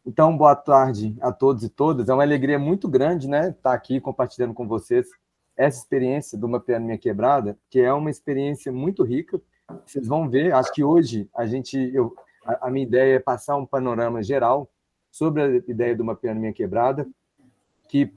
Então, boa tarde a todos e todas. É uma alegria muito grande, né, estar aqui compartilhando com vocês essa experiência do Mapeando Minha Quebrada, que é uma experiência muito rica. Vocês vão ver, acho que hoje a minha ideia é passar um panorama geral sobre a ideia do Mapeando Minha Quebrada, que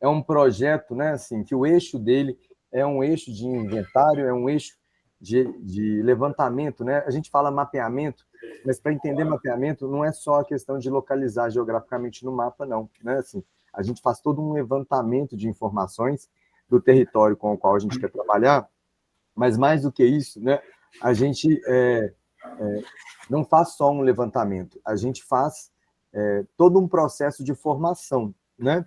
é um projeto, né, assim, que o eixo dele é um eixo de inventário, é um eixo de levantamento, né? A gente fala mapeamento, mas para entender mapeamento não é só a questão de localizar geograficamente no mapa, não, né? Assim, a gente faz todo um levantamento de informações do território com o qual a gente quer trabalhar, mas mais do que isso, né? A gente não faz só um levantamento, a gente faz todo um processo de formação, né?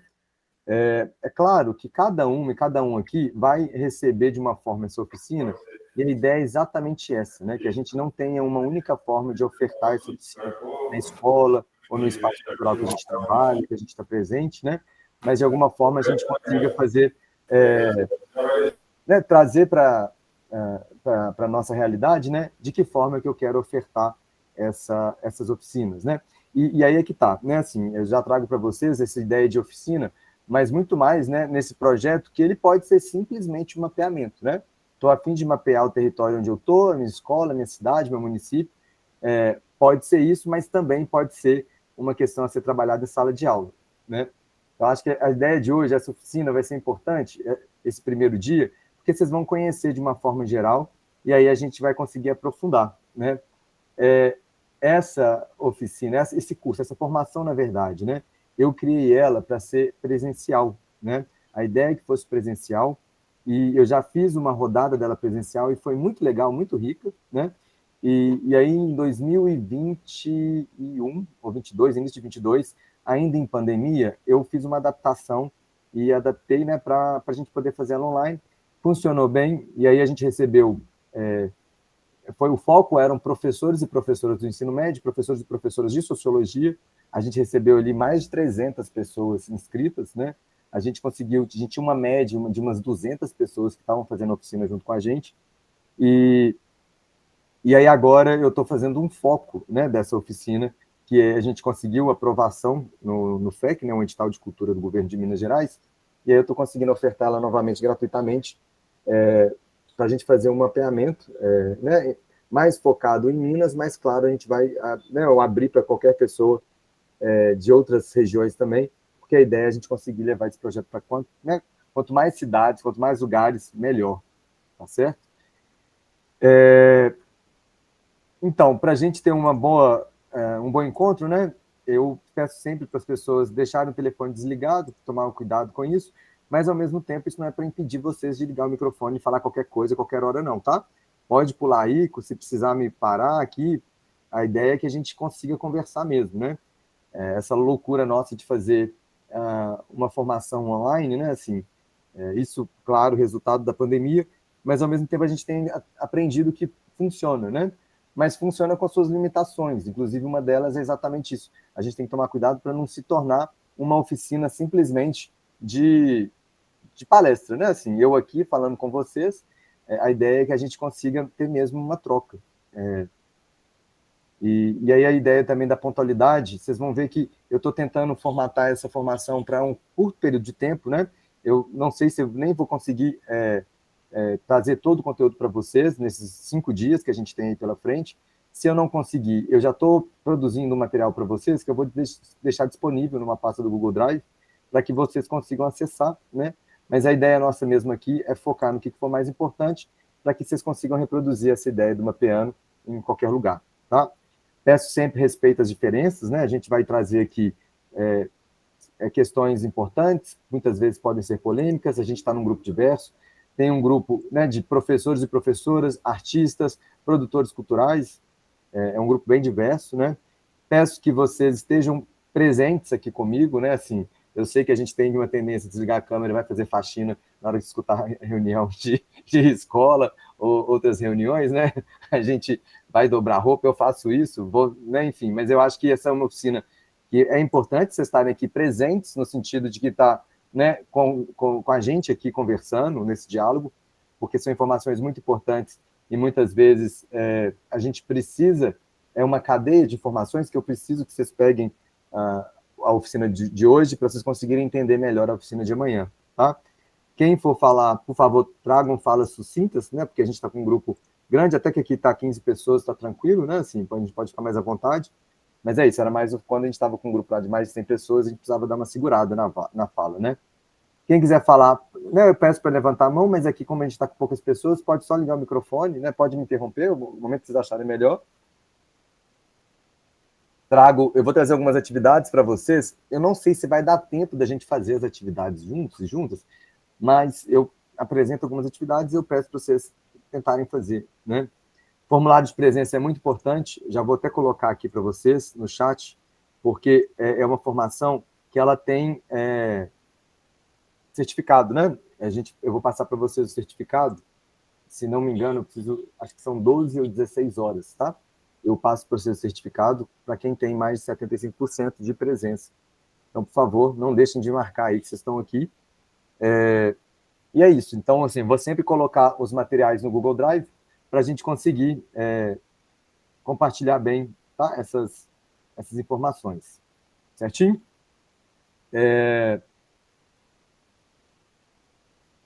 É claro que cada um aqui vai receber de uma forma essa oficina, e a ideia é exatamente essa, né? Que a gente não tenha uma única forma de ofertar essa oficina na escola ou no espaço cultural que a gente trabalha, que a gente está presente, né? Mas de alguma forma a gente consiga fazer, né? Trazer para a nossa realidade, né? De que forma que eu quero ofertar essas oficinas, né? E aí é que tá, né? Assim, eu já trago para vocês essa ideia de oficina, mas muito mais, né, nesse projeto, que ele pode ser simplesmente um mapeamento, né? Estou a fim de mapear o território onde eu estou, a minha escola, a minha cidade, meu município. Pode ser isso, mas também pode ser uma questão a ser trabalhada em sala de aula, né? Eu acho que a ideia de hoje, essa oficina, vai ser importante, esse primeiro dia, porque vocês vão conhecer de uma forma geral, e aí a gente vai conseguir aprofundar, né? Essa oficina, esse curso, essa formação, na verdade, né? Eu criei ela para ser presencial, né? A ideia é que fosse presencial, e eu já fiz uma rodada dela presencial e foi muito legal, muito rica, né? E aí, em 2021 ou 22, início de 22, ainda em pandemia, eu fiz uma adaptação e adaptei, né, para a gente poder fazer ela online. Funcionou bem, e aí a gente recebeu o foco eram professores e professoras do ensino médio, professores e professoras de sociologia. A gente recebeu ali mais de 300 pessoas inscritas, né? A gente tinha uma média de umas 200 pessoas que estavam fazendo oficina junto com a gente. E aí agora eu estou fazendo um foco, né, dessa oficina, que a gente conseguiu aprovação no FEC, né, o Edital de Cultura do Governo de Minas Gerais, e aí eu estou conseguindo ofertar ela novamente gratuitamente, para a gente fazer um mapeamento, né, mais focado em Minas, mas claro, a gente vai, né, abrir para qualquer pessoa de outras regiões também, porque a ideia é a gente conseguir levar esse projeto para quanto mais cidades, quanto mais lugares, melhor, tá certo? Então, para a gente ter um bom encontro, né, eu peço sempre para as pessoas deixarem o telefone desligado, tomar cuidado com isso, mas ao mesmo tempo isso não é para impedir vocês de ligar o microfone e falar qualquer coisa, qualquer hora não, tá? Pode pular aí, se precisar me parar aqui, a ideia é que a gente consiga conversar mesmo, né? Essa loucura nossa de fazer uma formação online, né, assim, isso, claro, resultado da pandemia, mas ao mesmo tempo a gente tem aprendido que funciona, né? Mas funciona com as suas limitações, inclusive uma delas é exatamente isso. A gente tem que tomar cuidado para não se tornar uma oficina simplesmente de palestra, né? Assim, eu aqui falando com vocês, a ideia é que a gente consiga ter mesmo uma troca. E aí a ideia também da pontualidade, vocês vão ver que eu estou tentando formatar essa formação para um curto período de tempo, né? Eu não sei se eu nem vou conseguir trazer todo o conteúdo para vocês nesses 5 dias que a gente tem aí pela frente. Se eu não conseguir, eu já estou produzindo um material para vocês que eu vou deixar disponível numa pasta do Google Drive para que vocês consigam acessar, né? Mas a ideia nossa mesmo aqui é focar no que for mais importante para que vocês consigam reproduzir essa ideia do Mapeando em qualquer lugar, tá? Peço sempre respeito às diferenças, né? A gente vai trazer aqui questões importantes, muitas vezes podem ser polêmicas, a gente está num grupo diverso, tem um grupo, né, de professores e professoras, artistas, produtores culturais, é um grupo bem diverso, né? Peço que vocês estejam presentes aqui comigo, né? Assim, eu sei que a gente tem uma tendência a desligar a câmera e vai fazer faxina na hora de escutar reunião de escola ou outras reuniões, né? A gente vai dobrar roupa, eu faço isso, né? Enfim, mas eu acho que essa é uma oficina que é importante vocês estarem aqui presentes, no sentido de que está, né, com a gente aqui conversando nesse diálogo, porque são informações muito importantes e muitas vezes a gente precisa, uma cadeia de informações que eu preciso que vocês peguem a oficina de hoje, para vocês conseguirem entender melhor a oficina de amanhã, tá? Quem for falar, por favor, tragam falas sucintas, né? Porque a gente está com um grupo grande, até que aqui está 15 pessoas, está tranquilo, né? Assim, a gente pode ficar mais à vontade. Mas é isso, era mais quando a gente estava com um grupo lá de mais de 100 pessoas, a gente precisava dar uma segurada na fala, né? Quem quiser falar, né, eu peço para levantar a mão, mas aqui, como a gente está com poucas pessoas, pode só ligar o microfone, né? Pode me interromper, no momento que vocês acharem melhor. Eu vou trazer algumas atividades para vocês. Eu não sei se vai dar tempo da gente fazer as atividades juntas, mas eu apresento algumas atividades e eu peço para vocês tentarem fazer, né? Formulário de presença é muito importante, já vou até colocar aqui para vocês no chat, porque é uma formação que ela tem certificado, né? Eu vou passar para vocês o certificado, se não me engano, acho que são 12 ou 16 horas, tá? Eu passo para vocês o certificado para quem tem mais de 75% de presença. Então, por favor, não deixem de marcar aí que vocês estão aqui. E é isso. Então, assim, vou sempre colocar os materiais no Google Drive para a gente conseguir compartilhar bem, tá? essas informações. Certinho?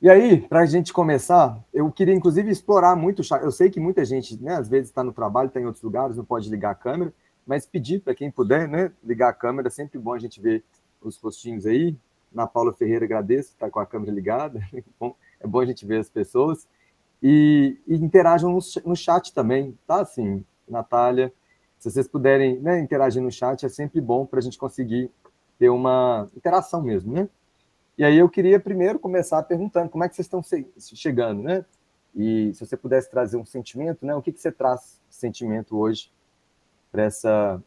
E aí, para a gente começar, eu queria, inclusive, explorar muito o chat. Eu sei que muita gente, né, às vezes está no trabalho, está em outros lugares, não pode ligar a câmera, mas pedir para quem puder, né, ligar a câmera, é sempre bom a gente ver os rostinhos aí. Na Paula Ferreira, agradeço, está com a câmera ligada. É bom a gente ver as pessoas. E interajam no chat também, tá? Assim, Natália, se vocês puderem, né, interagir no chat, é sempre bom para a gente conseguir ter uma interação mesmo, né? E aí eu queria primeiro começar perguntando como é que vocês estão chegando, né? E se você pudesse trazer um sentimento, né? O que você traz de sentimento hoje para essa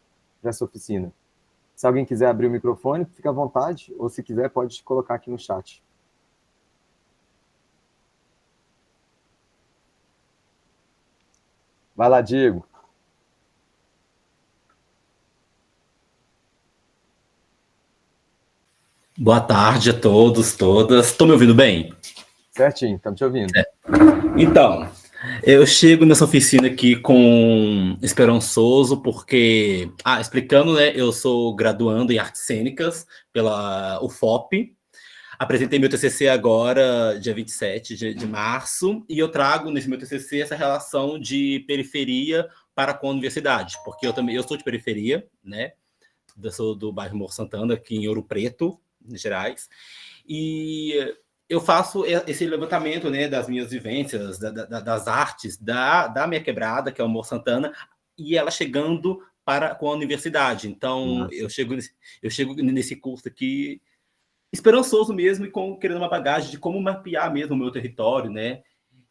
oficina? Se alguém quiser abrir o microfone, fica à vontade, ou se quiser, pode colocar aqui no chat. Vai lá, Diego. Boa tarde a todos, todas. Estão me ouvindo bem? Certinho, estamos te ouvindo. Então, eu chego nessa oficina aqui com esperançoso, porque, explicando, né, eu sou graduando em artes cênicas pela UFOP. Apresentei meu TCC agora, dia 27 de março, e eu trago nesse meu TCC essa relação de periferia para com a universidade, porque eu sou de periferia, né? Eu sou do bairro Morro Santana, aqui em Ouro Preto, Minas Gerais, e eu faço esse levantamento, né, das minhas vivências, das artes, da minha quebrada, que é o Morro Santana, e ela chegando com a universidade. Então, eu chego nesse curso aqui esperançoso mesmo e querendo uma bagagem de como mapear mesmo o meu território, né?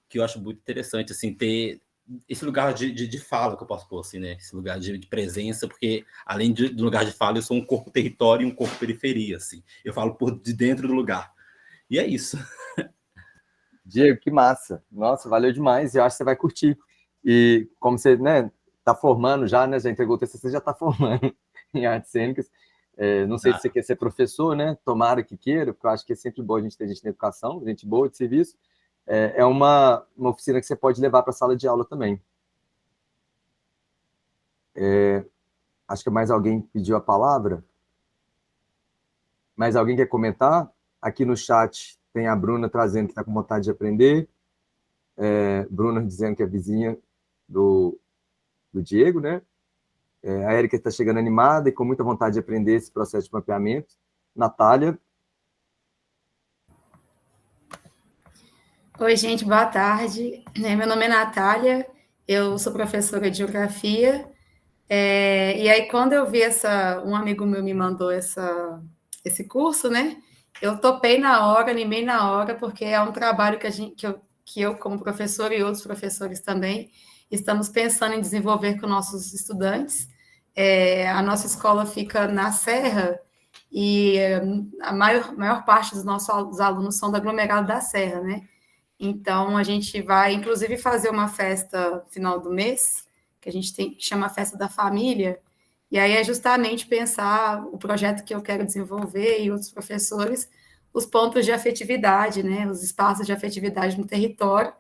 Que eu acho muito interessante, assim, ter esse lugar de fala que eu posso pôr, assim, né? Esse lugar de presença, porque além do lugar de fala, eu sou um corpo território e um corpo periferia, assim. Eu falo por de dentro do lugar. E é isso. Diego, que massa. Nossa, valeu demais. Eu acho que você vai curtir. E como você, né, tá formando já, né? Já entregou o TCC, já está formando em artes cênicas. Não sei se você quer ser professor, né? Tomara que queira, porque eu acho que é sempre bom a gente ter gente na educação, gente boa de serviço. É uma oficina que você pode levar para a sala de aula também. Acho que mais alguém pediu a palavra. Mais alguém quer comentar? Aqui no chat tem a Bruna trazendo que está com vontade de aprender. Bruna dizendo que é vizinha do Diego, né? A Érica está chegando animada e com muita vontade de aprender esse processo de mapeamento. Natália. Oi, gente, boa tarde. Meu nome é Natália, eu sou professora de geografia. E aí, quando eu vi um amigo meu me mandou esse curso, né? Eu topei na hora, animei na hora, porque é um trabalho que eu, como professora e outros professores também, estamos pensando em desenvolver com nossos estudantes. A nossa escola fica na Serra e a maior parte dos nossos alunos são do aglomerado da Serra, né? Então, a gente vai, inclusive, fazer uma festa final do mês, que a gente que chama Festa da Família, e aí é justamente pensar o projeto que eu quero desenvolver e outros professores, os pontos de afetividade, né, os espaços de afetividade no território,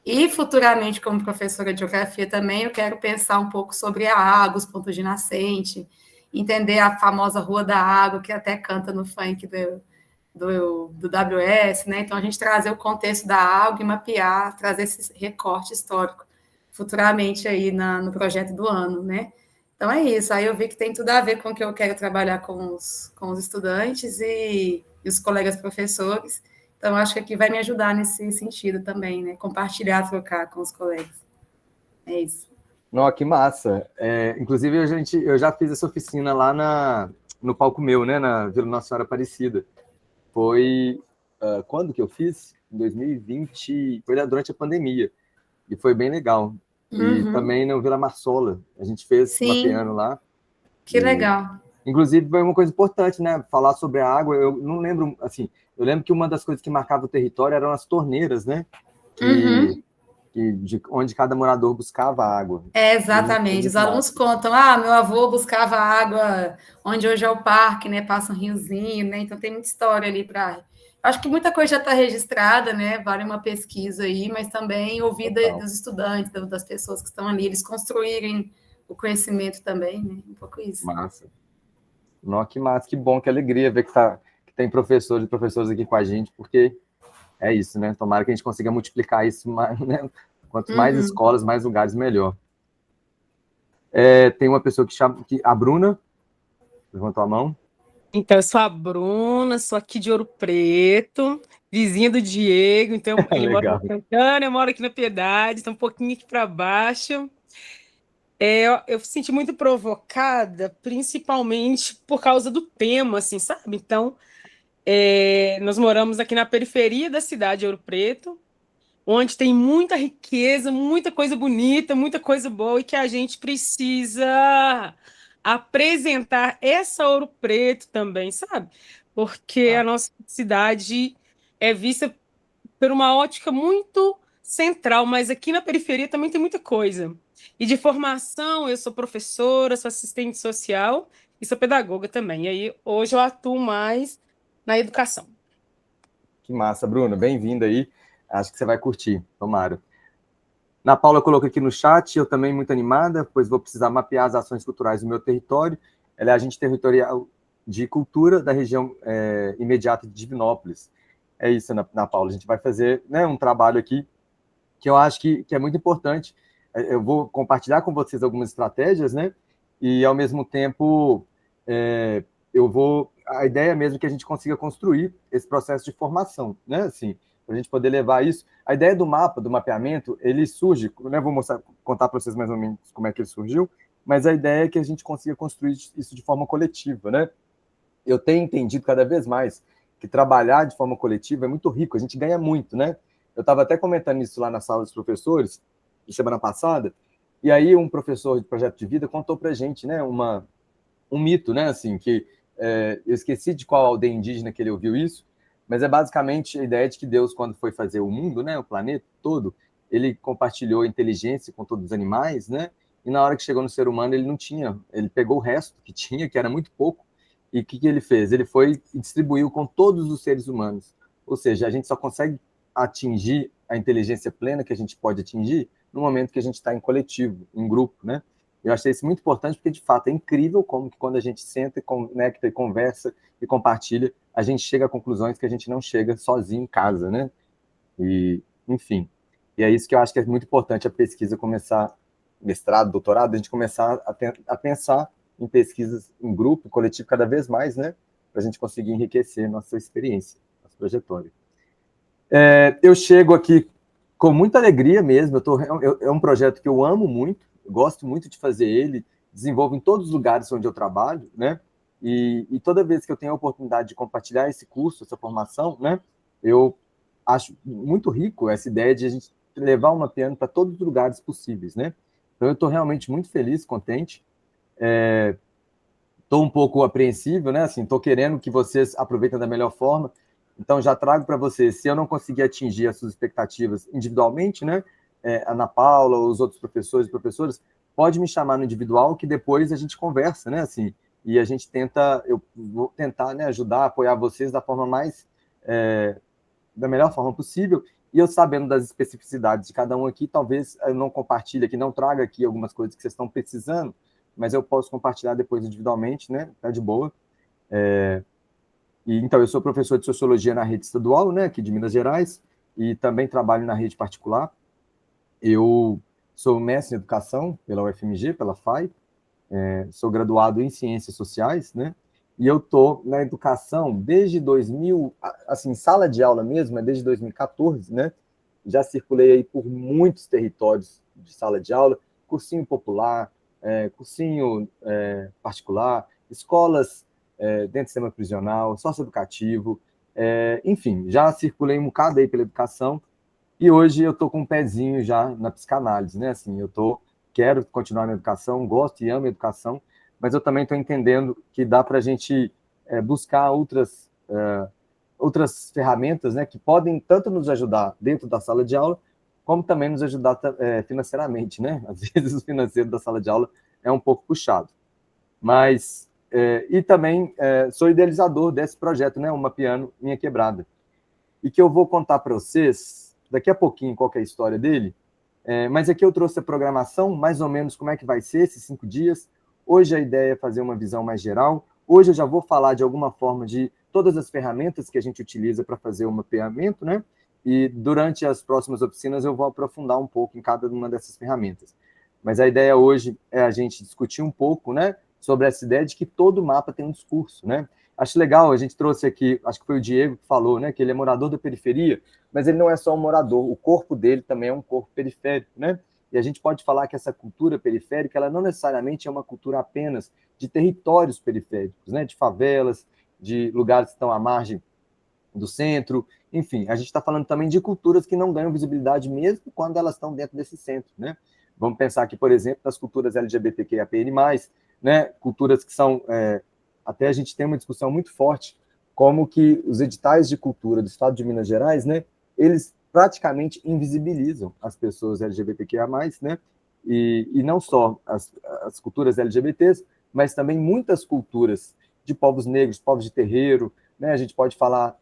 e futuramente, como professora de geografia também, eu quero pensar um pouco sobre a água, os pontos de nascente, entender a famosa Rua da Água, que até canta no funk do WS, né? Então, a gente trazer o contexto da água e mapear, trazer esse recorte histórico futuramente aí no projeto do ano, né? Então, é isso. Aí eu vi que tem tudo a ver com o que eu quero trabalhar com os estudantes e os colegas professores. Então, acho que aqui vai me ajudar nesse sentido também, né? Compartilhar, trocar com os colegas. É isso. Não, que massa. Inclusive, eu já fiz essa oficina lá no palco meu, né? Na Vila Nossa Senhora Aparecida. Foi quando que eu fiz? Em 2020, foi durante a pandemia. E foi bem legal. E também na Vila Marsola. A gente fez mapeando lá. Que legal. Inclusive, foi uma coisa importante, né? Falar sobre a água. Eu não lembro, assim, eu lembro que uma das coisas que marcava o território eram as torneiras, né? Onde cada morador buscava água. Exatamente. Os alunos contam, meu avô buscava água onde hoje é o parque, né? Passa um riozinho, né? Então tem muita história ali para. Acho que muita coisa já está registrada, né? Vale uma pesquisa aí, mas também ouvir dos estudantes, das pessoas que estão ali, eles construírem o conhecimento também, né? Um pouco isso. Massa. Nossa, que massa, que bom, que alegria ver que tem professores e professoras aqui com a gente, porque é isso, né? Tomara que a gente consiga multiplicar isso, né? Quanto mais escolas, mais lugares, melhor. Tem uma pessoa a Bruna, levantou a mão. Então, eu sou a Bruna, sou aqui de Ouro Preto, vizinha do Diego, então ele mora na Santana, eu moro aqui na Piedade, então um pouquinho aqui para baixo. Eu me senti muito provocada, principalmente por causa do tema, assim, sabe? Então, nós moramos aqui na periferia da cidade de Ouro Preto, onde tem muita riqueza, muita coisa bonita, muita coisa boa, e que a gente precisa apresentar essa Ouro Preto também, sabe? Porque a nossa cidade é vista por uma ótica muito central, mas aqui na periferia também tem muita coisa. E de formação, eu sou professora, sou assistente social e sou pedagoga também. E aí, hoje eu atuo mais na educação. Que massa, Bruno. Bem-vinda aí. Acho que você vai curtir, tomara. Na Paula colocou aqui no chat, eu também muito animada, pois vou precisar mapear as ações culturais do meu território. Ela é agente territorial de cultura da região imediata de Divinópolis. É isso, na Paula. A gente vai fazer, né, um trabalho aqui que eu acho que é muito importante. Eu vou compartilhar com vocês algumas estratégias, né? E, ao mesmo tempo, a ideia mesmo é que a gente consiga construir esse processo de formação, né? Assim, para a gente poder levar isso. A ideia do mapa, do mapeamento, ele surge, né? Vou contar para vocês mais ou menos como é que ele surgiu, mas a ideia é que a gente consiga construir isso de forma coletiva, né? Eu tenho entendido cada vez mais que trabalhar de forma coletiva é muito rico, a gente ganha muito, né? Eu estava até comentando isso lá na sala dos professores, semana passada, e aí um professor de projeto de vida contou para a gente, né, um mito, né, assim, que eu esqueci de qual aldeia indígena que ele ouviu isso, mas é basicamente a ideia de que Deus, quando foi fazer o mundo, né, o planeta todo, ele compartilhou inteligência com todos os animais, né, e na hora que chegou no ser humano ele não tinha, ele pegou o resto que tinha, que era muito pouco, e o que ele fez? Ele foi e distribuiu com todos os seres humanos, ou seja, a gente só consegue atingir a inteligência plena que a gente pode atingir no momento que a gente está em coletivo, em grupo, né? Eu achei isso muito importante porque, de fato, é incrível como que quando a gente senta, conecta e conversa e compartilha, a gente chega a conclusões que a gente não chega sozinho em casa, né? E, enfim, e é isso que eu acho que é muito importante a pesquisa começar, mestrado, doutorado, a gente começar a pensar em pesquisas em grupo, coletivo, cada vez mais, né? Para a gente conseguir enriquecer nossa experiência, nossa trajetória. Eu chego aqui com muita alegria mesmo, é um projeto que eu amo muito, eu gosto muito de fazer ele, desenvolvo em todos os lugares onde eu trabalho, né? E toda vez que eu tenho a oportunidade de compartilhar esse curso, essa formação, né? Eu acho muito rico essa ideia de a gente levar o mapeando para todos os lugares possíveis, né? Então eu estou realmente muito feliz, contente, estou um pouco apreensivo, né? Assim, estou querendo que vocês aproveitem da melhor forma. Então, já trago para vocês, se eu não conseguir atingir as suas expectativas individualmente, né, a Ana Paula, os outros professores e professoras, pode me chamar no individual, que depois a gente conversa, né, assim, e a gente eu vou tentar, né, ajudar, apoiar vocês da forma da melhor forma possível, e eu sabendo das especificidades de cada um aqui, talvez eu não compartilhe aqui, não traga aqui algumas coisas que vocês estão precisando, mas eu posso compartilhar depois individualmente, né? Tá de boa. Então, eu sou professor de Sociologia na rede estadual, né, aqui de Minas Gerais, e também trabalho na rede particular. Eu sou mestre em Educação pela UFMG, pela FAI, sou graduado em Ciências Sociais, né, e eu estou na educação desde 2000, assim, sala de aula mesmo, desde 2014, né, já circulei aí por muitos territórios de sala de aula, cursinho popular, cursinho particular, escolas dentro do sistema prisional, socioeducativo, enfim, já circulei um bocado aí pela educação, e hoje eu estou com um pezinho já na psicanálise, né? Assim, quero continuar na educação, gosto e amo a educação, mas eu também estou entendendo que dá para a gente buscar outras ferramentas, né, que podem tanto nos ajudar dentro da sala de aula, como também nos ajudar financeiramente, né? Às vezes o financeiro da sala de aula é um pouco puxado. Mas, e também sou idealizador desse projeto, né, o Mapeando Minha Quebrada, e que eu vou contar para vocês daqui a pouquinho qual que é a história dele, mas aqui eu trouxe a programação, mais ou menos como é que vai ser esses 5 dias. Hoje a ideia é fazer uma visão mais geral. Hoje eu já vou falar de alguma forma de todas as ferramentas que a gente utiliza para fazer o mapeamento, né? E durante as próximas oficinas eu vou aprofundar um pouco em cada uma dessas ferramentas. Mas a ideia hoje é a gente discutir um pouco, né, sobre essa ideia de que todo mapa tem um discurso, né? Acho legal, a gente trouxe aqui, acho que foi o Diego que falou, né, que ele é morador da periferia, mas ele não é só um morador, o corpo dele também é um corpo periférico, né? E a gente pode falar que essa cultura periférica, ela não necessariamente é uma cultura apenas de territórios periféricos, né, de favelas, de lugares que estão à margem do centro, enfim, a gente está falando também de culturas que não ganham visibilidade mesmo quando elas estão dentro desse centro, né? Vamos pensar aqui, por exemplo, nas culturas LGBTQIAPN+, né, culturas que são, até a gente tem uma discussão muito forte, como que os editais de cultura do Estado de Minas Gerais, né, eles praticamente invisibilizam as pessoas LGBTQIA+, né, e não só as culturas LGBTs, mas também muitas culturas de povos negros, povos de terreiro, né, a gente pode falar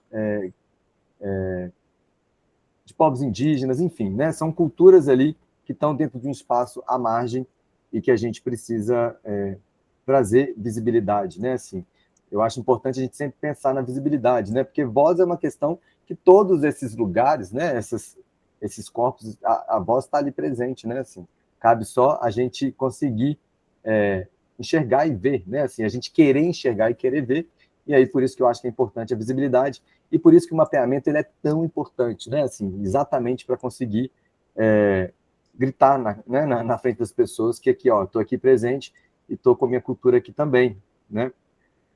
de povos indígenas, enfim, né, são culturas ali que estão dentro de um espaço à margem e que a gente precisa trazer visibilidade, né? Assim, eu acho importante a gente sempre pensar na visibilidade, né? Porque voz é uma questão que todos esses lugares, né? Esses corpos, a voz está ali presente, né? Assim, cabe só a gente conseguir enxergar e ver, né? Assim, a gente querer enxergar e querer ver. E aí por isso que eu acho que é importante a visibilidade e por isso que o mapeamento ele é tão importante, né? Assim, exatamente para conseguir gritar na frente das pessoas que aqui, ó, estou aqui presente e estou com a minha cultura aqui também, né?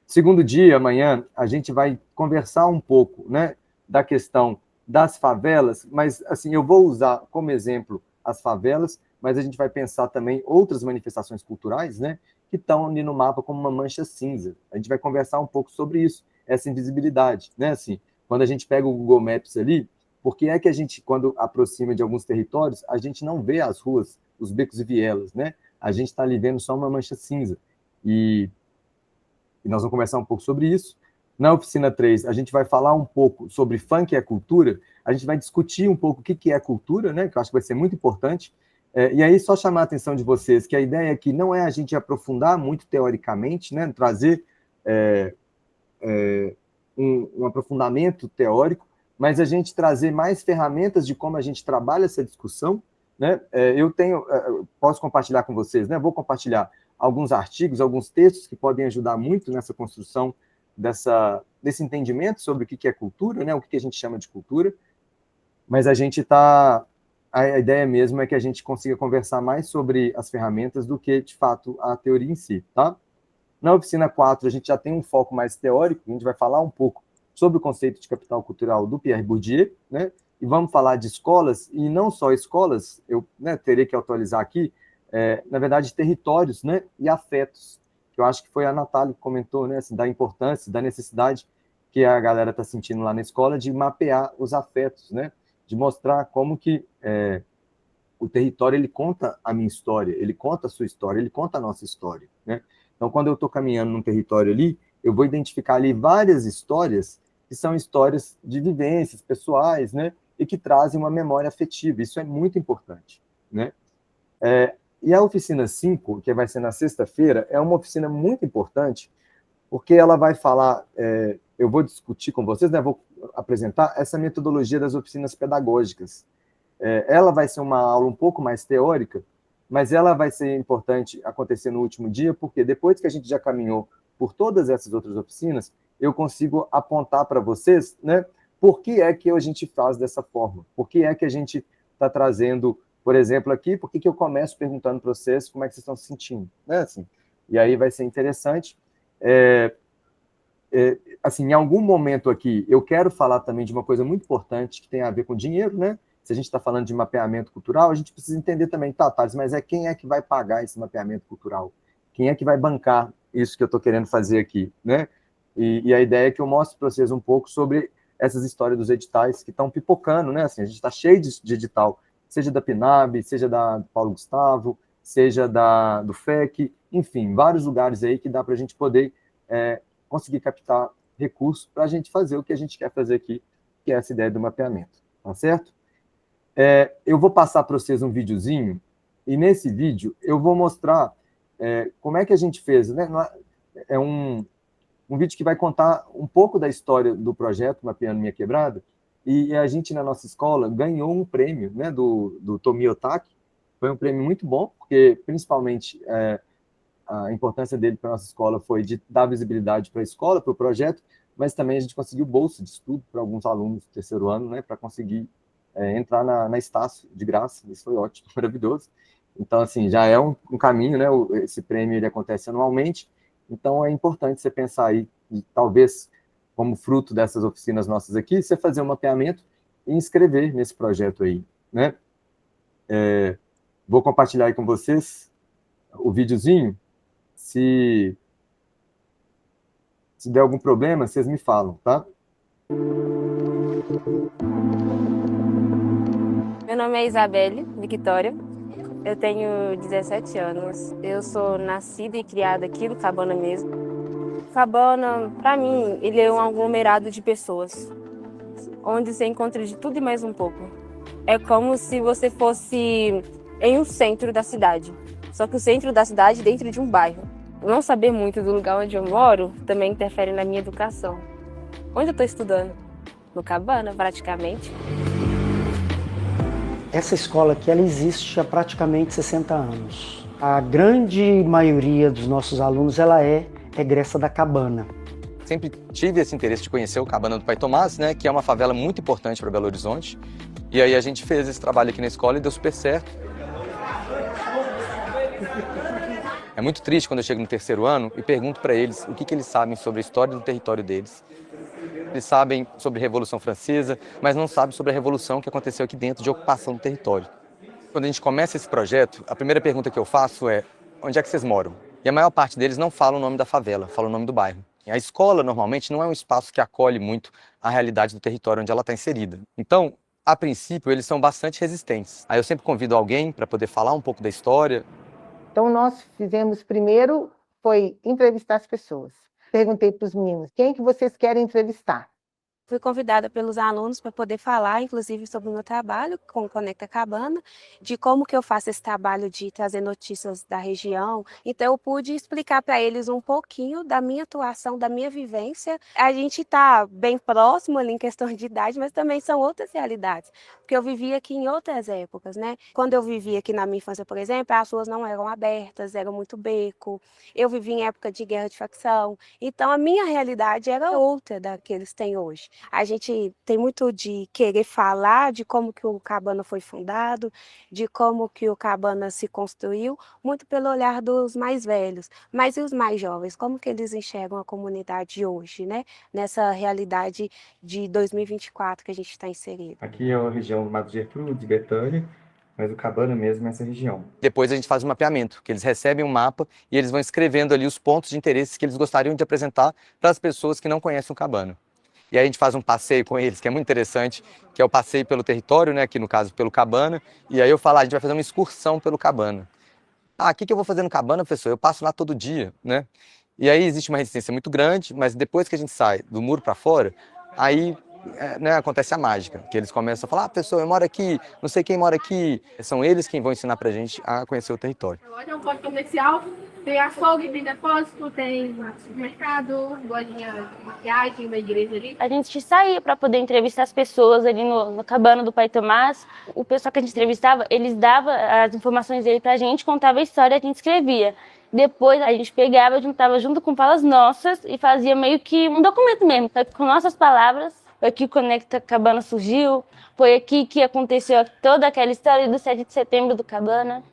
Segundo dia, amanhã, a gente vai conversar um pouco, né, da questão das favelas, mas, assim, eu vou usar como exemplo as favelas, mas a gente vai pensar também outras manifestações culturais, né, que estão ali no mapa como uma mancha cinza. A gente vai conversar um pouco sobre isso, essa invisibilidade, né, assim, quando a gente pega o Google Maps ali, por que é que a gente, quando aproxima de alguns territórios, a gente não vê as ruas, os becos e vielas, né? A gente está ali vendo só uma mancha cinza. E nós vamos conversar um pouco sobre isso. Na oficina 3, a gente vai falar um pouco sobre funk e a cultura, a gente vai discutir um pouco o que é cultura, né? Que eu acho que vai ser muito importante. E aí, só chamar a atenção de vocês que a ideia aqui não é a gente aprofundar muito teoricamente, né? Trazer um aprofundamento teórico, mas a gente trazer mais ferramentas de como a gente trabalha essa discussão, né? Eu posso compartilhar com vocês, né? Vou compartilhar alguns artigos, alguns textos que podem ajudar muito nessa construção desse entendimento sobre o que é cultura, né? O que a gente chama de cultura, mas a ideia mesmo é que a gente consiga conversar mais sobre as ferramentas do que, de fato, a teoria em si, tá? Na oficina 4, a gente já tem um foco mais teórico, a gente vai falar um pouco sobre o conceito de capital cultural do Pierre Bourdieu, né? E vamos falar de escolas, e não só escolas, eu terei que atualizar aqui, na verdade, territórios, né? E afetos, que eu acho que foi a Natália que comentou, né? Assim, da importância, da necessidade que a galera está sentindo lá na escola de mapear os afetos, né? De mostrar como que o território ele conta a minha história, ele conta a sua história, ele conta a nossa história, né? Então, quando eu estou caminhando num território ali, eu vou identificar ali várias histórias que são histórias de vivências pessoais, né? E que trazem uma memória afetiva. Isso é muito importante, né? E a oficina 5, que vai ser na sexta-feira, é uma oficina muito importante, porque ela vai falar, eu vou discutir com vocês, né, vou apresentar essa metodologia das oficinas pedagógicas. Ela vai ser uma aula um pouco mais teórica, mas ela vai ser importante acontecer no último dia, porque depois que a gente já caminhou por todas essas outras oficinas, eu consigo apontar para vocês, né, por que é que a gente faz dessa forma, por que é que a gente está trazendo, por exemplo, aqui, por que eu começo perguntando para vocês como é que vocês estão se sentindo, né, assim, e aí vai ser interessante. Assim, em algum momento aqui, eu quero falar também de uma coisa muito importante que tem a ver com dinheiro, né? Se a gente está falando de mapeamento cultural, a gente precisa entender também, tá, Thales, mas quem é que vai pagar esse mapeamento cultural? Quem é que vai bancar isso que eu estou querendo fazer aqui, né? E a ideia é que eu mostre para vocês um pouco sobre essas histórias dos editais que estão pipocando, né? Assim, a gente está cheio de edital, seja da PNAB, seja da Paulo Gustavo, seja do FEC, enfim, vários lugares aí que dá para a gente poder conseguir captar recursos para a gente fazer o que a gente quer fazer aqui, que é essa ideia do mapeamento, tá certo? Eu vou passar para vocês um videozinho, e nesse vídeo eu vou mostrar como é que a gente fez, né? É um vídeo que vai contar um pouco da história do projeto Mapeando Minha Quebrada, e a gente, na nossa escola, ganhou um prêmio, né, do Tomio Otaki. Foi um prêmio muito bom, porque, principalmente, a importância dele para a nossa escola foi de dar visibilidade para a escola, para o projeto, mas também a gente conseguiu bolsa de estudo para alguns alunos do terceiro ano, né, para conseguir entrar na Estácio de graça. Isso foi ótimo, maravilhoso. Então, assim, já é um caminho, né? Esse prêmio ele acontece anualmente, então é importante você pensar aí, e talvez, como fruto dessas oficinas nossas aqui, você fazer um mapeamento e inscrever nesse projeto aí, né? Vou compartilhar aí com vocês o videozinho. Se der algum problema, vocês me falam, tá? Meu nome é Isabelle Victória, eu tenho 17 anos. Eu sou nascida e criada aqui no Cabana mesmo. Cabana, para mim, ele é um aglomerado de pessoas, onde você encontra de tudo e mais um pouco. É como se você fosse em um centro da cidade, só que o centro da cidade dentro de um bairro. Não saber muito do lugar onde eu moro também interfere na minha educação. Onde eu estou estudando? No Cabana, praticamente. Essa escola aqui, ela existe há praticamente 60 anos. A grande maioria dos nossos alunos, ela é egressa da Cabana. Sempre tive esse interesse de conhecer o Cabana do Pai Tomás, né, que é uma favela muito importante para Belo Horizonte. E aí a gente fez esse trabalho aqui na escola e deu super certo. É muito triste quando eu chego no terceiro ano e pergunto para eles o que eles sabem sobre a história do território deles. Eles sabem sobre a Revolução Francesa, mas não sabem sobre a revolução que aconteceu aqui dentro de ocupação do território. Quando a gente começa esse projeto, a primeira pergunta que eu faço é: onde é que vocês moram? E a maior parte deles não fala o nome da favela, fala o nome do bairro. A escola, normalmente, não é um espaço que acolhe muito a realidade do território onde ela está inserida. Então, a princípio, eles são bastante resistentes. Aí eu sempre convido alguém para poder falar um pouco da história. Então, nós fizemos primeiro, foi entrevistar as pessoas. Perguntei para os meninos, quem que vocês querem entrevistar? Fui convidada pelos alunos para poder falar, inclusive, sobre o meu trabalho com o Conecta Cabana, de como que eu faço esse trabalho de trazer notícias da região. Então, eu pude explicar para eles um pouquinho da minha atuação, da minha vivência. A gente está bem próximo ali em questão de idade, mas também são outras realidades, porque eu vivi aqui em outras épocas, né? Quando eu vivia aqui na minha infância, por exemplo, as ruas não eram abertas, era muito beco. Eu vivi em época de guerra de facção, então a minha realidade era outra da que eles têm hoje. A gente tem muito de querer falar de como que o Cabana foi fundado, de como que o Cabana se construiu, muito pelo olhar dos mais velhos. Mas e os mais jovens? Como que eles enxergam a comunidade hoje, né? Nessa realidade de 2024 que a gente está inserido. Aqui é a região do Mato Gertrude, Betânia, mas o Cabana mesmo é essa região. Depois a gente faz um mapeamento, que eles recebem um mapa e eles vão escrevendo ali os pontos de interesse que eles gostariam de apresentar para as pessoas que não conhecem o Cabana. E aí a gente faz um passeio com eles, que é muito interessante, que é o passeio pelo território, né, aqui no caso pelo Cabana, e aí eu falo, a gente vai fazer uma excursão pelo Cabana. O que eu vou fazer no Cabana, professor? Eu passo lá todo dia, né? E aí existe uma resistência muito grande, mas depois que a gente sai do muro para fora, aí né, acontece a mágica, que eles começam a falar, pessoa, eu moro aqui, não sei quem mora aqui. São eles quem vão ensinar pra gente a conhecer o território. A loja é um ponto comercial, tem açougue, tem depósito, tem supermercado, lojinha de maquiagem, uma igreja ali. A gente saía para poder entrevistar as pessoas ali no cabana do Pai Tomás. O pessoal que a gente entrevistava, eles davam as informações dele pra gente, contava a história, a gente escrevia. Depois a gente pegava, juntava junto com falas nossas e fazia meio que um documento mesmo, com nossas palavras. Foi aqui que o Conecta Cabana surgiu, foi aqui que aconteceu toda aquela história do 7 de setembro do Cabana.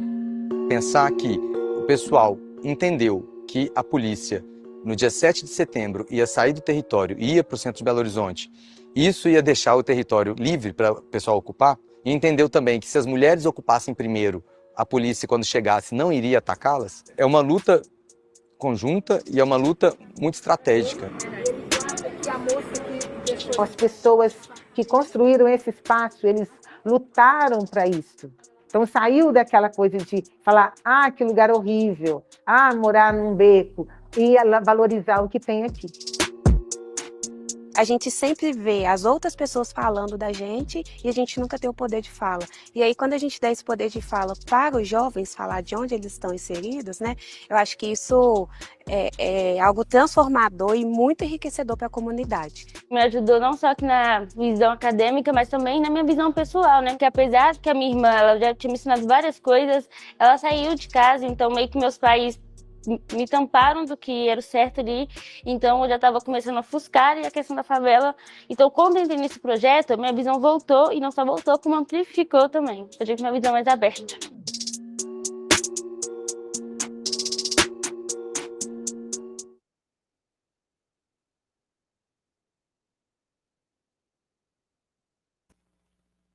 Pensar que o pessoal entendeu que a polícia, no dia 7 de setembro, ia sair do território e ia para o centro de Belo Horizonte, isso ia deixar o território livre para o pessoal ocupar, e entendeu também que se as mulheres ocupassem primeiro, a polícia, quando chegasse, não iria atacá-las, é uma luta conjunta e é uma luta muito estratégica. As pessoas que construíram esse espaço, eles lutaram para isso. Então saiu daquela coisa de falar, que lugar horrível, morar num beco, e valorizar o que tem aqui. A gente sempre vê as outras pessoas falando da gente e a gente nunca tem o poder de fala. E aí, quando a gente dá esse poder de fala para os jovens falar de onde eles estão inseridos, né? Eu acho que isso é algo transformador e muito enriquecedor para a comunidade. Me ajudou não só aqui na visão acadêmica, mas também na minha visão pessoal, né? Porque apesar que a minha irmã ela já tinha me ensinado várias coisas, ela saiu de casa, então meio que meus pais me tamparam do que era o certo ali, então eu já estava começando a ofuscar a questão da favela. Então, quando eu entrei nesse projeto, minha visão voltou, e não só voltou, como amplificou também. Eu tive uma visão mais aberta.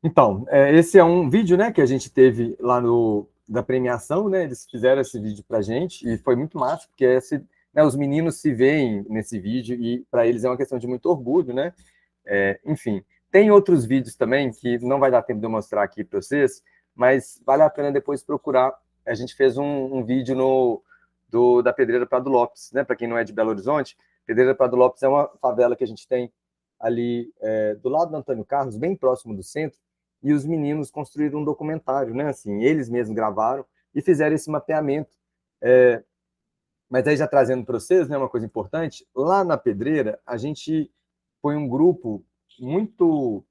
Então, esse é um vídeo, né, que a gente teve lá da premiação, né? Eles fizeram esse vídeo pra gente e foi muito massa, porque os meninos se veem nesse vídeo e para eles é uma questão de muito orgulho, né? Enfim, tem outros vídeos também que não vai dar tempo de eu mostrar aqui para vocês, mas vale a pena depois procurar. A gente fez um vídeo da Pedreira Prado Lopes, né? Para quem não é de Belo Horizonte, Pedreira Prado Lopes é uma favela que a gente tem ali do lado do Antônio Carlos, bem próximo do centro. E os meninos construíram um documentário, né? Assim, eles mesmos gravaram e fizeram esse mapeamento. Mas aí já trazendo para vocês, né, uma coisa importante, lá na Pedreira, a gente foi um grupo muito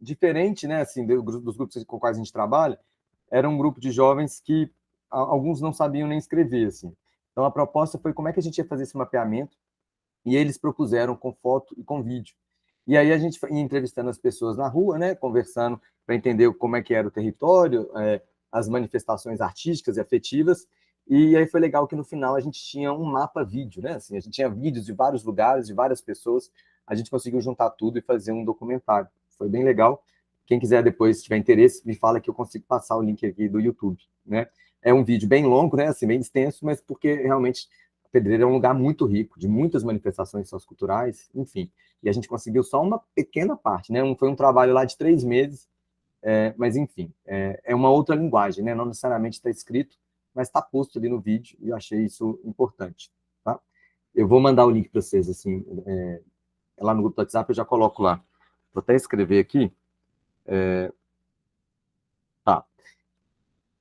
diferente, né, assim, dos grupos com os quais a gente trabalha. Era um grupo de jovens que alguns não sabiam nem escrever, assim. Então a proposta foi como é que a gente ia fazer esse mapeamento, e eles propuseram com foto e com vídeo. E aí a gente ia entrevistando as pessoas na rua, né, conversando para entender como é que era o território, as manifestações artísticas e afetivas. E aí foi legal que no final a gente tinha um mapa vídeo, né? Assim, a gente tinha vídeos de vários lugares, de várias pessoas. A gente conseguiu juntar tudo e fazer um documentário. Foi bem legal. Quem quiser depois, se tiver interesse, me fala que eu consigo passar o link aqui do YouTube, né? É um vídeo bem longo, né? Assim, bem extenso, mas porque realmente a Pedreira é um lugar muito rico, de muitas manifestações socioculturais, enfim. E a gente conseguiu só uma pequena parte, né? Foi um trabalho lá de 3 meses, mas enfim, é uma outra linguagem, né? Não necessariamente está escrito, mas está posto ali no vídeo, e eu achei isso importante, tá? Eu vou mandar o link para vocês, assim, lá no grupo do WhatsApp, eu já coloco lá. Vou até escrever aqui. Tá.